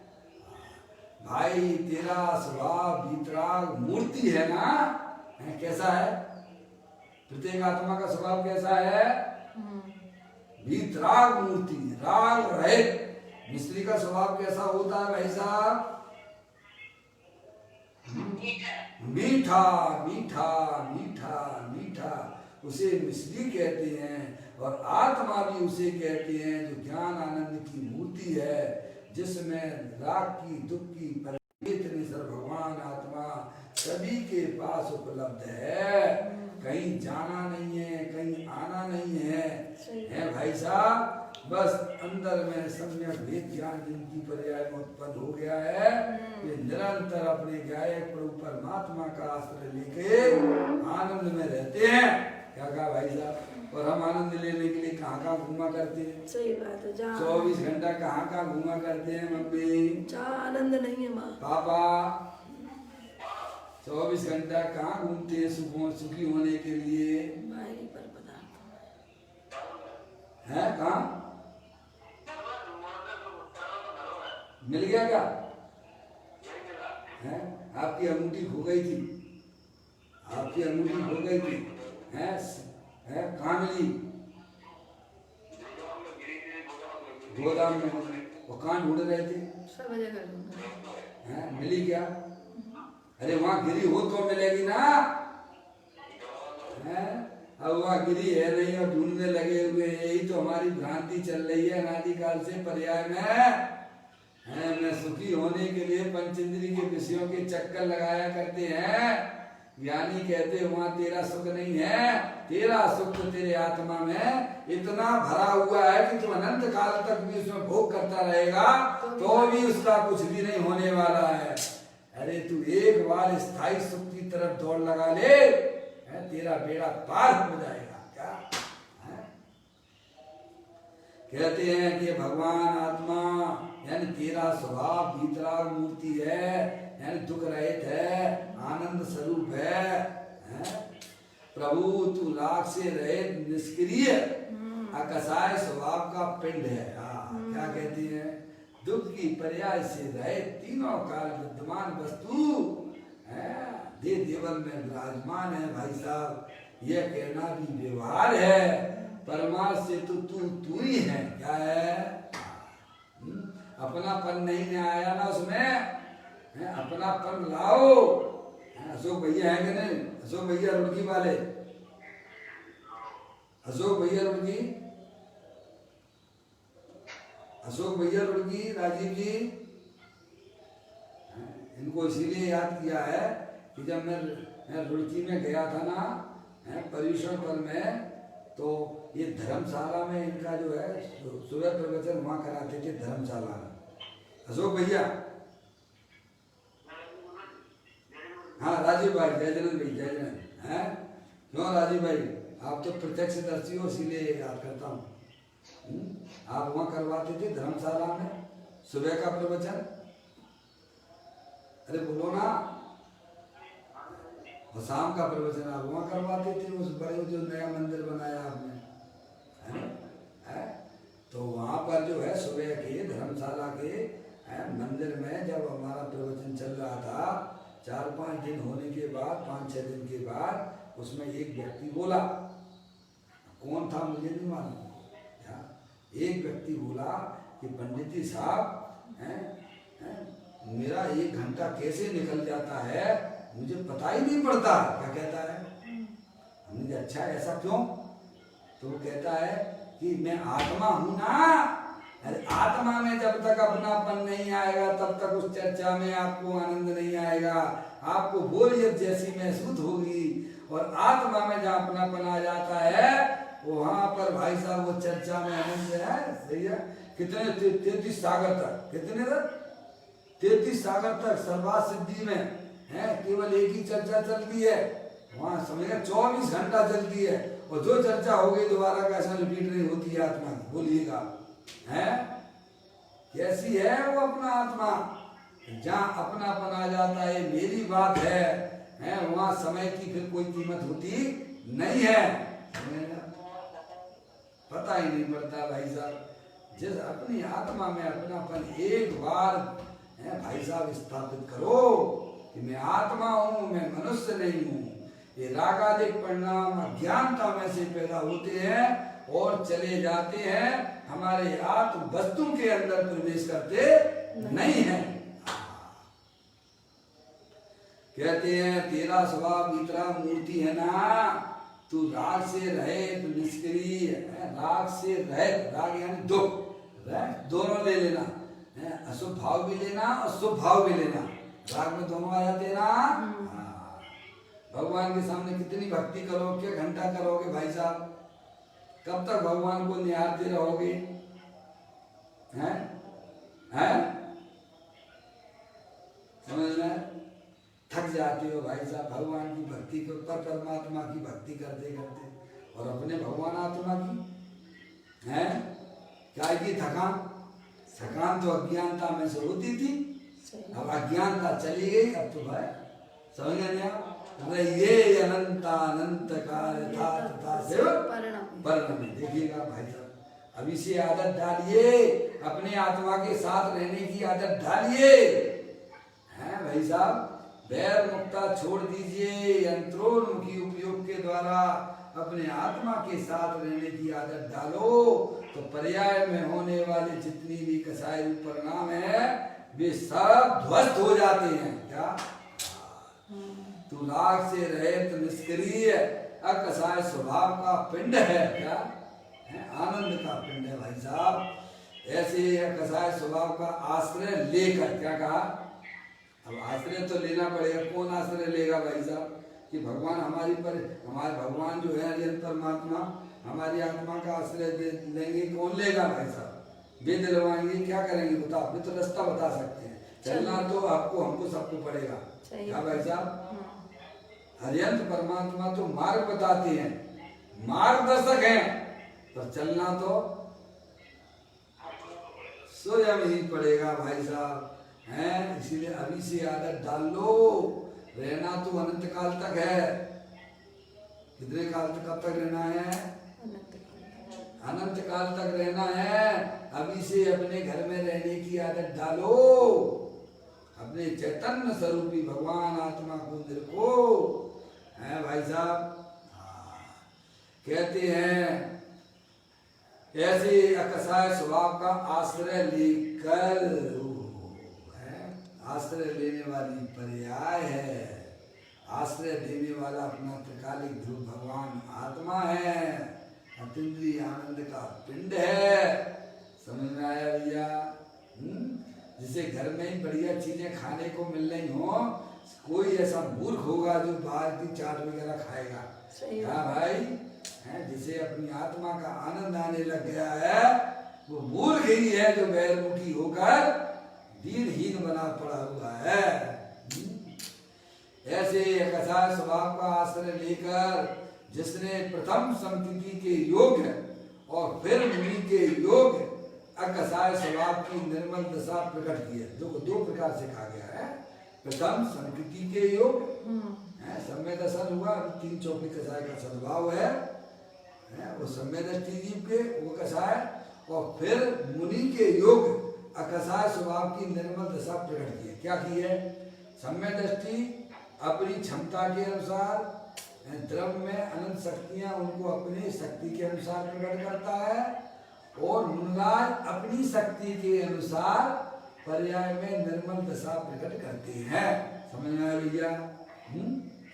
भाई तेरा स्वभाव वीतराग मूर्ति है ना, कैसा है? प्रत्येक आत्मा का स्वभाव कैसा है? वीतराग मूर्ति, राग रहित। मिस्त्री का स्वभाव कैसा होता है भाई साहब? मीठा मीठा मीठा मीठा, उसे मिस्त्री कहते हैं। और आत्मा भी उसे कहते हैं जो ज्ञान आनंद की मूर्ति है, जिसमें राग की दुख की परमेश्वर भगवान आत्मा सभी के पास उपलब्ध है। कहीं जाना नहीं है, कहीं आना नहीं है भाई साहब। बस अंदर में सम्यक वेद ज्ञान जिनकी पर्याय में उत्पन्न हो गया है, ये निरंतर अपने गायक प्रभु परमात्मा का आश्रय लेके आनंद में रहते हैं। क्या कहा भाई साहब? और हम आनंद लेने के लिए कहाँ घूमा करते हैं? सही बात है। 24 घंटा कहाँ घूमा करते हैं मम्मी? जहाँ आनंद नहीं है माँ पापा 24 घंटा कहाँ घूमते हैं सुखी होने के लिए? पर पदार्थ है कहाँ मिल गया क्या? है आपकी अंगूठी खो गई थी, आपकी अंगूठी खो गई थी। है कहाँ मिली? गोदाम में। वो कहाँ ढूंढ रहे थे? सब जगह है मिली क्या? अरे वहाँ गिरी हो तो मिलेगी ना। है अब वहाँ गिरी है नहीं और ढूंढने लगे हुए। यही तो हमारी भ्रांति चल रही है अनादिकाल से पर्याय में है। मैं सुखी होने के लिए पंचेंद्री के विषयों के चक्कर लगाया करते हैं। ज्ञानी कहते वहाँ तेरा सुख नहीं है, तेरा सुख तो तेरे आत्मा में इतना भरा हुआ है कि तू अनंत काल तक भी उसमें भोग करता रहेगा तो भी उसका कुछ भी नहीं होने वाला है। अरे तू एक बार स्थायी सुख की तरफ दौड़ लगा ले, तेरा बेड़ा पार हो जाएगा। क्या है? कहते हैं कि भगवान आत्मा यानी तेरा स्वभाव वीतराग मूर्ति है, यानी दुख रहित है, आनंद स्वरूप है। प्रभु तू राग से रहित निष्क्रिय अकसाय स्वभाव का पिंड है। क्या कहती है? दुख की पर्याय से रहित तीनों काल विद्यमान वस्तु दे देवल में विराजमान है। भाई साहब यह कहना भी व्यवहार है। परमात्मा से तो तू ही है। क्या है? अपनापन नहीं आया ना उसमें, अपनापन लाओ। अशोक भैया है कि नहीं? अशोक भैया रुड़की वाले, अशोक भैया रुड़की, अशोक भैया रुड़की, राजीव जी, इनको इसीलिए याद किया है कि जब मैं रुड़की में गया था ना पर्यूषण पर्व में तो ये धर्मशाला में इनका जो है सुबह प्रवचन वहाँ कराते थे धर्मशाला में। अशोक भैया, हाँ राजीव भाई, जयजनन भाई, जयजनन हैं। क्यों राजीव भाई, आप तो प्रत्यक्षदर्शी हो इसीलिए याद करता हूँ। आप वहाँ करवाते थे धर्मशाला में सुबह का प्रवचन। अरे बोलो ना, और शाम का प्रवचन आप वहाँ करवाते थे उस बड़े जो नया मंदिर बनाया आपने, है? तो वहाँ पर जो है सुबह के धर्मशाला के मंदिर में जब हमारा प्रवचन चल रहा था, 4-5 दिन होने के बाद, 5-6 दिन के बाद उसमें एक व्यक्ति बोला, कौन था मुझे नहीं मालूम, एक व्यक्ति बोला कि पंडित जी साहब, मेरा 1 घंटा कैसे निकल जाता है मुझे पता ही नहीं पड़ता। क्या कहता है? हमने कहा अच्छा ऐसा क्यों? तो वो कहता है कि मैं आत्मा हूं ना। अरे आत्मा में जब तक अपनापन नहीं आएगा तब तक उस चर्चा में आपको आनंद नहीं आएगा, आपको बोरियत जैसी महसूस होगी। और आत्मा में जहाँ अपनापन आ जाता है वहां पर भाई साहब वो चर्चा में आनंद है। सही है। कितने 33 सागर तक, कितने तक? 33 सागर तक सर्वात सिद्धि में है केवल एक ही चर्चा चलती है। वहां समझेगा 24 घंटा चलती है और जो चर्चा हो गई दोबारा कैसा रिपीट नहीं होती है आत्मा की। बोलिएगा है कैसी है वो अपना आत्मा? जहाँ अपनापन आ जाता है मेरी बात है वहां समय की फिर कोई कीमत होती नहीं है। पता ही नहीं पड़ता भाई साहब। जिस अपनी आत्मा में अपनापन एक बार भाई साहब स्थापित करो कि मैं आत्मा हूं, मैं मनुष्य नहीं हूं। ये रागादिक परिणाम अज्ञानता में से पैदा होते हैं और चले जाते हैं, हमारे आत्म वस्तु के अंदर प्रवेश करते नहीं है। कहते हैं तेरा स्वभाव इतना मूर्ति है ना, तू राग से रहित निष्क्रिय, राग से रहित, राग यानी दुख, दोनों ले लेना, अशुभ भाव भी लेना और शुभ भाव भी लेना। राग में दोनों आ जाते हैं ना। भगवान के सामने कितनी भक्ति करोगे, क्या घंटा करोगे भाई साहब? कब तक भगवान को निहारते रहोगे? हैं? समझ में थक जाते हो भाई साहब भगवान की भक्ति के ऊपर, परमात्मा की भक्ति करते करते, और अपने भगवान आत्मा की है क्या की थकान तो अज्ञानता में से होती थी। अब अज्ञानता चली गई, अब तो भाई समझ गए आप? ये अनंत काल था तथा से परिणम। देखिएगा भाई साहब, अभी से आदत डालिए, अपने आत्मा के साथ रहने की आदत डालिए, हैं भाई साहब। वैर मुक्ता छोड़ दीजिए, यंत्रोन्मुखी उपयोग के द्वारा अपने आत्मा के साथ रहने की आदत डालो, तो पर्याय में होने वाले जितनी भी कसाय रूप परिणाम है वे सब ध्वस्त हो जाते हैं। क्या? तू राग से रहित निष्क्रिय अकसाय स्वभाव का पिंड है। क्या है? आनंद का पिंड है भाई साहब। ऐसे अकसाय स्वभाव का आश्रय लेकर, क्या कहा? अब आश्रय तो लेना पड़ेगा। कौन आश्रय लेगा भाई साहब? कि भगवान हमारे भगवान जो है अरिहंत परमात्मा हमारी आत्मा का आश्रय लेंगे। कौन लेगा भाई साहब? वे दिलवाएंगे। क्या करेंगे बताओ? वे तो रास्ता बता सकते हैं, चलना तो आपको हमको सबको पड़ेगा। क्या भाई साहब? अरिहंत परमात्मा तो मार्ग बताते हैं, मार्गदर्शक हैं, पर चलना तो स्वयं ही पड़ेगा भाई साहब। हैं इसीलिए अभी से आदत डाल लो। रहना तो अनंत काल तक है। कितने काल तक, कब तक रहना है? अनंत काल तक रहना है। अभी से अपने घर में रहने की आदत डालो, अपने चैतन्य स्वरूपी भगवान आत्मा को देखो, है भाई साहब। कहते हैं ऐसे अकसाय स्वभाव का आश्रय लेकर, आश्रय लेने वाली पर्याय है। आश्रय देने वाला अपना त्रिकालिक ध्रुव भगवान आत्मा है, अतीन्द्रिय आनंद का पिंड है। समझ में आया भैया? जिसे घर में ही बढ़िया चीजें खाने को मिल रही हो, कोई ऐसा मूर्ख होगा जो बाहर की चाट वगैरह खाएगा। सही हाँ भाई, हैं जिसे अपनी आत्मा का आनंद आने लग गया है वो मूर्ख ही है जो बैरमुखी होकर दीनहीन बना पड़ा हुआ है। ऐसे कसाय स्वभाव का आश्रय लेकर जिसने प्रथम संकृति के योग और फिर मुनि के योग अकसाय स्वभाव की निर्मल दशा प्रकट की है। दो प्रकार से कहा गया है। प्रथम संकृति के योग है, सम्य दर्शन हुआ, 3 चौकी कसाय का सद्भाव है वो सम्य दृष्टि जीव के वो कसाय, और फिर मुनि के योग अकसाय स्वभाव की निर्मल दशा प्रकट की है। क्या की है? सम्य दृष्टि अपनी क्षमता के अनुसार द्रव्य में अनंत शक्तियां उनको अपनी शक्ति के अनुसार प्रकट करता है, और मुनराज अपनी शक्ति के अनुसार पर्याय में निर्मल दशा प्रकट करते हैं। समझ में आया भैया?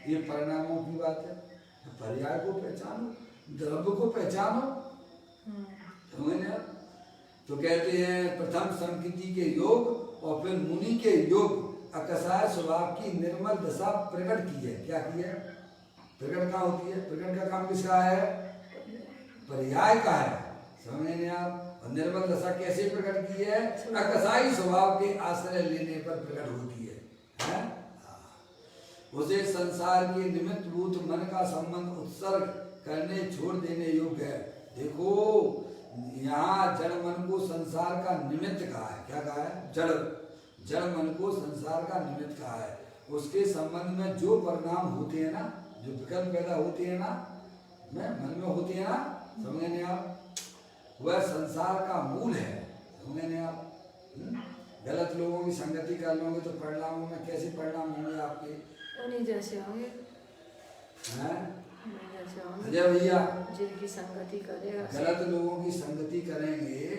ये परिणामों की बात है। पर्याय को पहचानो, द्रव्य को पहचानो, समझ में? तो कहते हैं प्रथम संकृति के योग और फिर मुनि के योग अकसाय स्वभाव की निर्मल दशा प्रकट की है। क्या की है? प्रकट कहाँ होती है? प्रकट का काम किसका है? पर्याय का है। समझ में आप? और निर्मल दशा कैसे प्रकट की है? अकसाई स्वभाव के आश्रय लेने पर प्रकट होती है? उसे संसार के निमित्त भूत मन का संबंध उत्सर्ग करने छोड़ देने योग्य है। देखो यहाँ जड़ मन को संसार का निमित्त कहा है। क्या कहा है? जड़ मन को संसार का निमित्त कहा है। उसके संबंध में जो परिणाम होते हैं ना, जो विकल्प पैदा होते हैं ना, मन में होते हैं ना, समझे नहीं आप? वह संसार का मूल है। समझे नहीं आप? गलत लोगों की संगति कर लोगे तो परिणामों में कैसे परिणाम होंगे आपके? उन्हीं जैसे होंगे। अजय भैया, जिनकी संगति करेगा, गलत लोगों की संगति करेंगे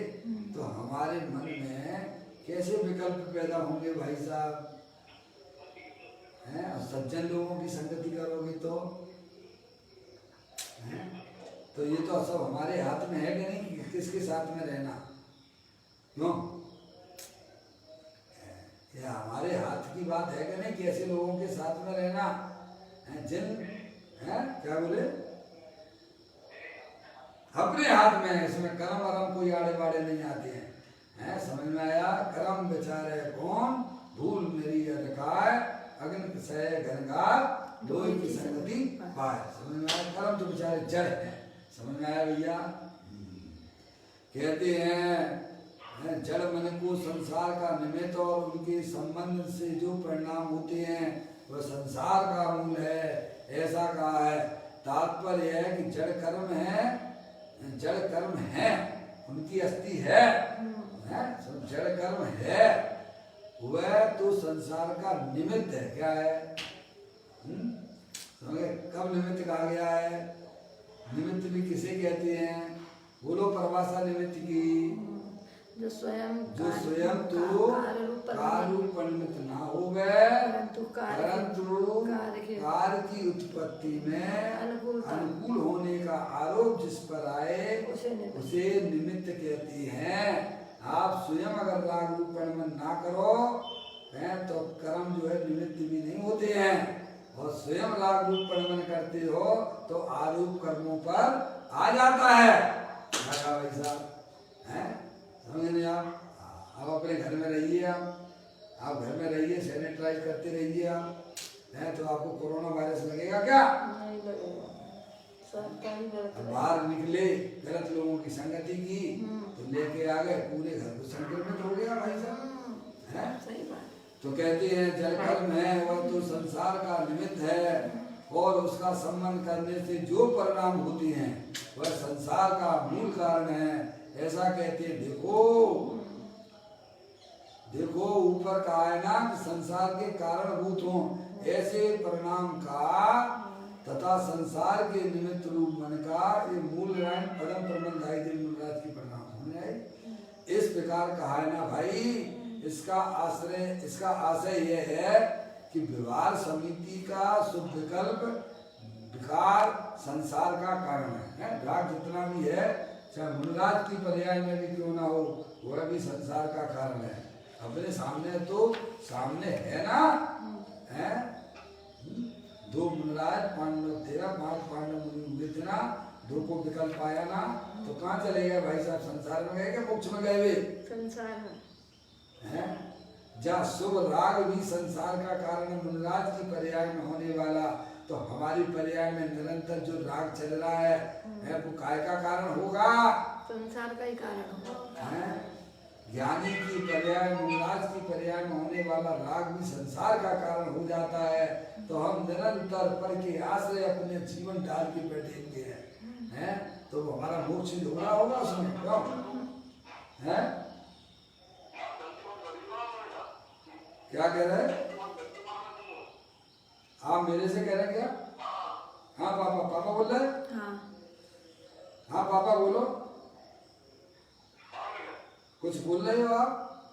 तो हमारे मन में कैसे विकल्प पैदा होंगे भाई साहब? हैं? और सज्जन लोगों की संगति करोगे तो ये तो सब हमारे हाथ में है कि नहीं कि किसके साथ में रहना? क्यों? ये हमारे हाथ की बात है कि नहीं? कैसे लोगों के साथ में रहना? जिन क्या बोले? अपने हाथ में है। इसमें कर्म वरम कोई आड़े बाड़े नहीं आते हैं। समझ में आया? कर्म बेचारे कौन? धूल मेरी अरकाय अग्नि सय गंगार लोई की संगति पाए। समझ में आया? कर्म तो बेचारे जड़ है। समझ में आया भैया? कहते हैं जड़ मन को संसार का निमित्त और उनके संबंध से जो परिणाम होते हैं वह संसार का मूल है, ऐसा कहा है। तात्पर्य है कि जड़ कर्म है, उनकी अस्थि है, जड़ कर्म है, वह तो संसार का निमित्त है। क्या है? कब निमित्त कहा गया है? निमित्त भी किसे कहते हैं? बोलो परिभाषा निमित्त की। जो स्वयं तो कार्य परिणत ना हो गए, परंतु कार्य की उत्पत्ति में अनुकूल होने का आरोप जिस पर आए उसे निमित्त कहते हैं। आप स्वयं अगर राग रूप परिणमन ना करो तो कर्म जो है निमित्त भी नहीं होते हैं, और स्वयं राग रूप परिणमन करते हो तो आरोप कर्मों पर आ जाता है। भाई साहब समझ नहीं आप? अपने घर में रहिए, आप घर में रहिए, सैनिटाइज करते रहिए आप, तो आपको कोरोना वायरस लगेगा क्या? नहीं लगेगा। बाहर निकले, गलत लोगों की संगति की तो लेके आ गए, पूरे घर को संक्रमित हो गया भाई साहब। सही बात। तो कहते हैं जड़ कर्म है वह तो संसार का निमित्त है, और उसका संबंध करने से जो परिणाम होते हैं वह संसार का मूल कारण है, ऐसा कहते हैं। देखो ऊपर कहा है ना कि संसार के कारणभूत हों ऐसे परिणाम का तथा संसार के निमित्त रूप मन का ये मूल रायन पदम प्रबंधाई दे मूलराज की परिणाम होने आई। इस प्रकार कहा है ना भाई, इसका आशय यह है कि व्यवहार समिति का शुभ विकल्प विकार संसार का कारण है। राग जितना भी है चाहे मुनराज की पर्याय में भी क्यों ना हो, वह भी संसार का कारण है। अपने सामने तो सामने है ना, है दो मुनराज पांडव 13 5 पांडव मुनि हुए थे ना, दो को विकल्प पाया ना, तो कहाँ चले गए भाई साहब? संसार में गए कि मोक्ष में गए वे? संसार में हैं? जहाँ शुभ राग भी संसार का कारण है, मुनराज की पर्याय में होने वाला, तो हमारी पर्याय में निरंतर जो राग चल रहा है वो काय का कारण होगा? संसार का ही कारण होगा। हैं? ज्ञानी की पर्याय, मुनराज की पर्याय में होने वाला राग भी संसार का कारण हो जाता है, तो हम निरंतर पर के आश्रय अपने जीवन डाल के बैठेंगे हैं, तो वो हमारा मोक्ष हो रहा होगा उसमें, क्यों? हैं? क्या कह रहे हैं आप? मेरे से कह रहे हैं क्या? हाँ पापा, पापा बोल रहे हैं? हाँ पापा बोलो, कुछ बोल रहे हो आप?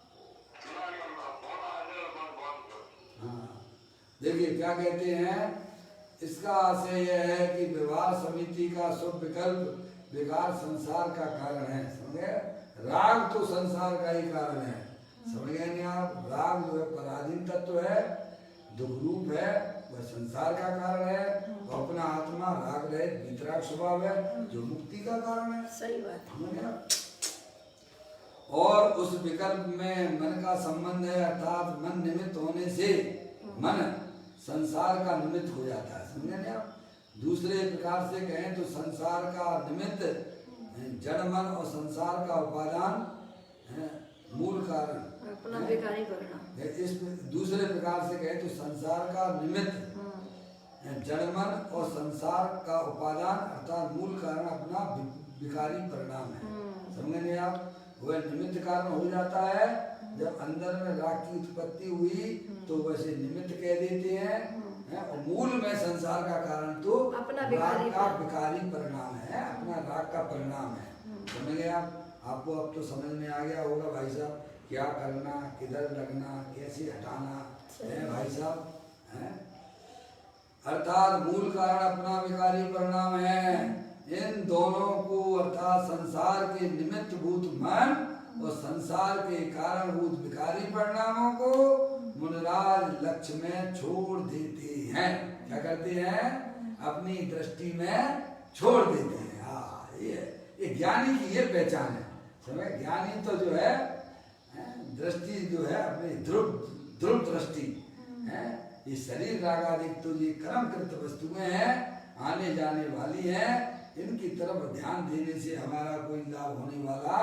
हाँ, देखिए क्या कहते हैं, इसका आशय यह है कि विवाह समिति का शुभ विकल्प विकार संसार का कारण है, समझे? राग तो संसार का ही कारण है, समझ गए नहीं आप? राग जो है पराधीन तत्व है, दुख रूप है, वह संसार का कारण है, और अपना आत्मा राग रहित वितराग स्वभाव है जो मुक्ति का कारण है। सही बात, समझ गए? और उस विकल्प में मन का संबंध है, अर्थात मन निमित्त होने से मन संसार का निमित्त हो जाता है, समझे नहीं आप? दूसरे प्रकार से कहें तो संसार का निमित्त जड़ मन और संसार का उपादान मूल कारण अपना विकारी परिणाम। इस दूसरे प्रकार से कहें तो संसार का निमित्त जड़ मन और संसार का उपादान अर्थात मूल कारण अपना विकारी परिणाम है, समझे नहीं आप? वह निमित्त कारण हो जाता है, जब अंदर में राग की उत्पत्ति हुई तो वैसे निमित्त कह देते हैं, और मूल में संसार का कारण तो अपना राग का विकारी परिणाम है, अपना राग का परिणाम है, समझ गए आप? आपको अब तो समझ में आ गया होगा भाई साहब, क्या करना, किधर लगना, कैसे हटाना है भाई साहब, है? अर्थात मूल कारण अपना विकारी परिणाम है। इन दोनों को अर्थात संसार के निमित्त भूत मन और संसार के कारणभूत विकारी परिणामों को मुनराज लक्ष्य में छोड़ देते हैं। क्या करते हैं? अपनी दृष्टि में छोड़ देते हैं। हाँ, ये ज्ञानी की ये पहचान है। समझ? ज्ञानी तो जो है दृष्टि जो है अपनी ध्रुव दृष्टि है। ये शरीर रागादिक तो ये कर्मकृत वस्तुएं हैं, आने जाने वाली हैं, इनकी तरफ ध्यान देने से हमारा कोई लाभ होने वाला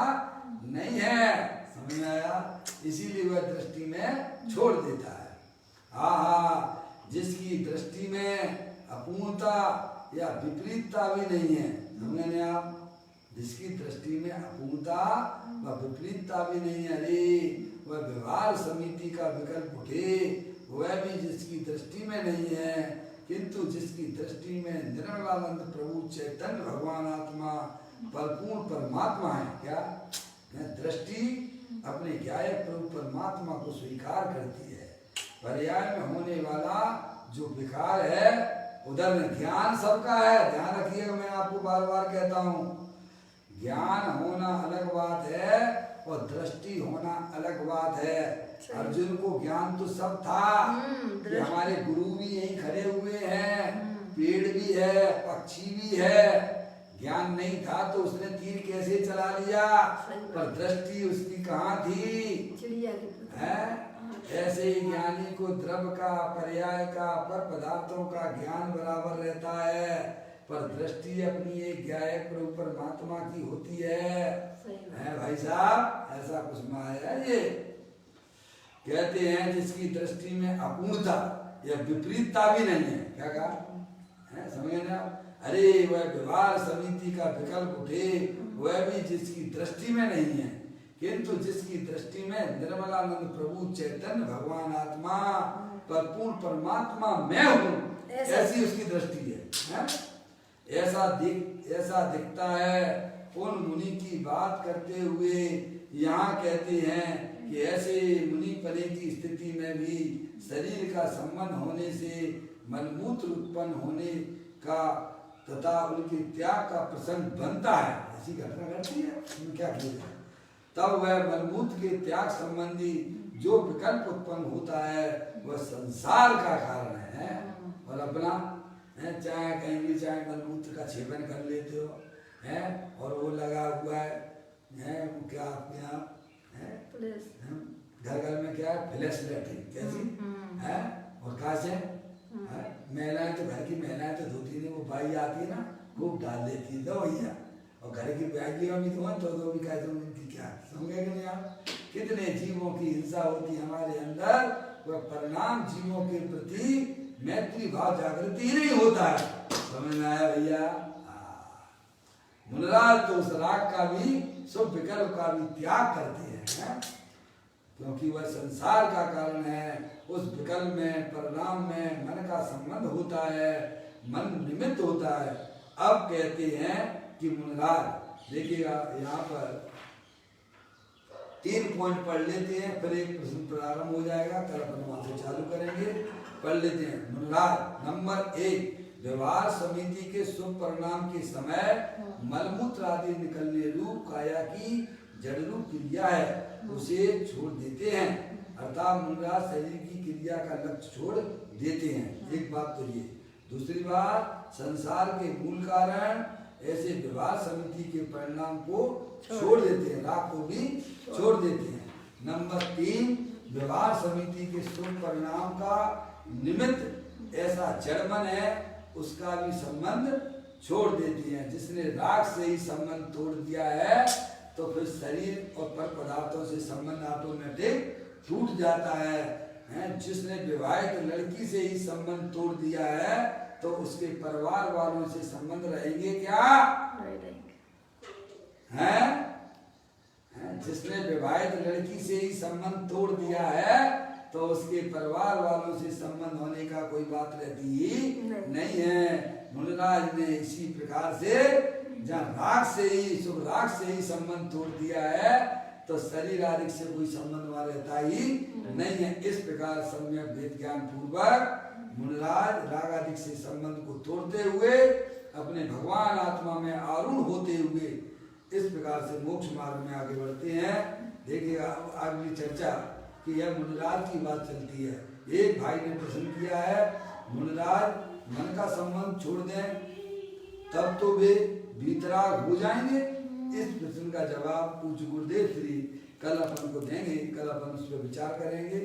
नहीं है। समझ में आया? इसीलिए वह दृष्टि में छोड़ देता है। हाँ, जिसकी दृष्टि में अपूर्णता या विपरीतता भी नहीं है, समझे नहीं आप? जिसकी दृष्टि में अपूर्णता व विपरीतता भी नहीं है, अरे वह व्यवहार समिति का विकल्प उठे, वह भी जिसकी दृष्टि में नहीं है, किंतु जिसकी दृष्टि में निर्मलानंद प्रभु चैतन्य भगवान आत्मा परिपूर्ण परमात्मा है। क्या दृष्टि अपने ज्ञायक प्रभु परमात्मा को स्वीकार करती है। पर्याय में होने वाला जो विकार है उधर ज्ञान सबका है। ध्यान रखिएगा, मैं आपको बार बार कहता हूँ, ज्ञान होना अलग बात है और दृष्टि होना अलग बात है। अर्जुन को ज्ञान तो सब था कि हमारे गुरु भी यहीं खड़े हुए हैं, पेड़ भी है, पक्षी भी है। ज्ञान नहीं था तो उसने तीर कैसे चला लिया, पर दृष्टि उसकी कहाँ थी? चिड़िया की है। ऐसे ही ज्ञानी को द्रव्य का, पर्याय का, पर पदार्थों का ज्ञान बराबर रहता है, पर दृष्टि अपनी एक ज्ञायक प्रभु परमात्मा की होती है भाई साहब। ऐसा कुछ माया है। ये कहते हैं जिसकी दृष्टि में अपूर्णता या विपरीतता भी नहीं है। क्या कहा? समझे ना? अरे वह व्यवहार समिति का विकल्प उठे, वह भी जिसकी दृष्टि में नहीं है, किंतु जिसकी दृष्टि में निर्मलानंद प्रभु चैतन्य भगवान आत्मा परिपूर्ण परमात्मा मैं हूँ, ऐसी उसकी दृष्टि है? ऐसा दिखता है। उन मुनि की बात करते हुए यहाँ कहते हैं कि ऐसे मुनि पने की स्थिति में भी शरीर का संबंध होने से मलमूत्र उत्पन्न होने का तथा उनके त्याग का प्रसंग बनता है। ऐसी घटना घटती है। क्या किया? तब वह मलमूत्र के त्याग संबंधी जो विकल्प उत्पन्न होता है वह संसार का कारण है। और अपना चाहे कहेंगे चाहे मलमूत्र का सेवन कर लेते हो हैं, और वो लगा हुआ है वो क्या आपके यहाँ है घर घर में क्या है फ्लैश लाइट कैसी है, और कहा से महिलाएं तो घर की महिलाएं तो धोती नहीं, वो बाई आती है ना खूब डाल देती है दो भैया, और घर की बैगी भी तो भी कहते हैं उनकी क्या समझे कि नहीं आप, कितने जीवों की हिंसा होती हमारे अंदर, वह परिणाम जीवों के प्रति मैत्री भाव जागृति ही नहीं होता है, समझ में आया भैया। मुनराज तो उस राग का भी शुभ विकल्प का भी त्याग करते हैं, क्योंकि वह संसार का कारण है, उस विकल्प में परिणाम में मन का संबंध होता है, मन निमित्त होता है। अब कहते हैं कि मुनराज देखिएगा यहाँ पर 3 पॉइंट पढ़ लेते हैं, फिर एक प्रश्न प्रारंभ हो जाएगा, कल अपन वहां से चालू करेंगे। पढ़ लेते हैं मुनराज नंबर 1, व्यवहार समिति के शुभ परिणाम के समय मलमूत्र आदि निकलने रूप काया की जड़ रूप क्रिया है उसे छोड़ देते हैं, अर्थात मुनराज शरीर की क्रिया का लक्ष्य छोड़ देते हैं। एक बात तो ये, दूसरी बात संसार के मूल कारण ऐसे व्यवहार समिति के परिणाम को छोड़ देते हैं, राग को भी छोड़ देते हैं। नंबर 3, व्यवहार समिति के शुभ परिणाम का निमित्त ऐसा जड़मन है उसका भी संबंध छोड़ देती हैं। जिसने राग से ही संबंध तोड़ दिया है तो फिर शरीर और पर पदार्थों से संबंध ऑटोमेटिक टूट जाता है। जिसने विवाहित लड़की से ही संबंध तोड़ दिया है तो उसके परिवार वालों से संबंध रहेंगे क्या? हैं? जिसने विवाहित लड़की से ही संबंध तोड़ दिया है तो उसके परिवार वालों से संबंध होने का कोई बात रहती ही नहीं है। मुनराज ने इसी प्रकार से जहाँ राग से ही शुभ राग से ही संबंध तोड़ दिया है तो शरीर आदि से कोई संबंध वहां रहता ही नहीं है। इस प्रकार सम्यक वेद ज्ञान पूर्वक मुनराज राग आदि से संबंध को तोड़ते हुए अपने भगवान आत्मा में आरूढ़ होते हुए इस प्रकार से मोक्ष मार्ग में आगे बढ़ते हैं। देखिएगा अगली चर्चा कि यह मुनराज की बात चलती है। एक भाई ने प्रश्न किया है मुनराज मन का संबंध छोड़ दें तब तो वे वीतराग हो जाएंगे। इस प्रश्न का जवाब पूज्य गुरुदेव श्री कल अपन को देंगे, कल अपन उस पर विचार करेंगे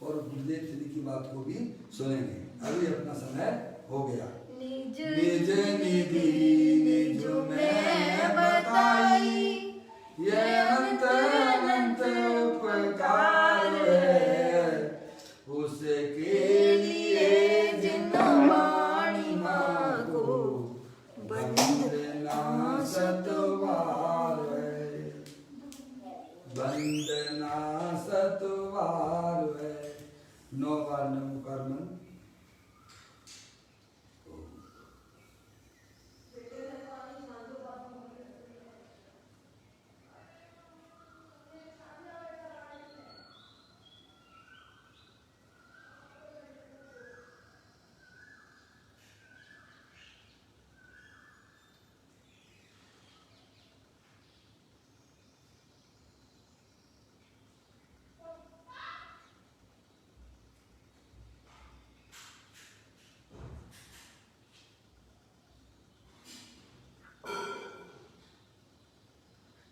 और गुरुदेव श्री की बात को भी सुनेंगे। अभी अपना समय हो गया। निज निधि निज में बताई ये अनंत अनंत उपकार है उसके लिए जिन वाणी मांगो वंदना सतवार है, वंदना सतवार है। 9 बार नमोकार मन।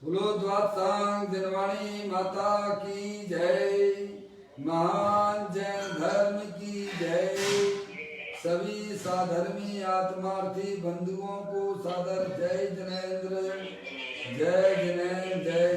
बोलो द्वादशांग दिनवाणी माता की जय, महान जैन धर्म की जय। सभी साधर्मी आत्मार्थी बंधुओं को सादर जय जिनेंद्र, जय जिनेंद्र, जय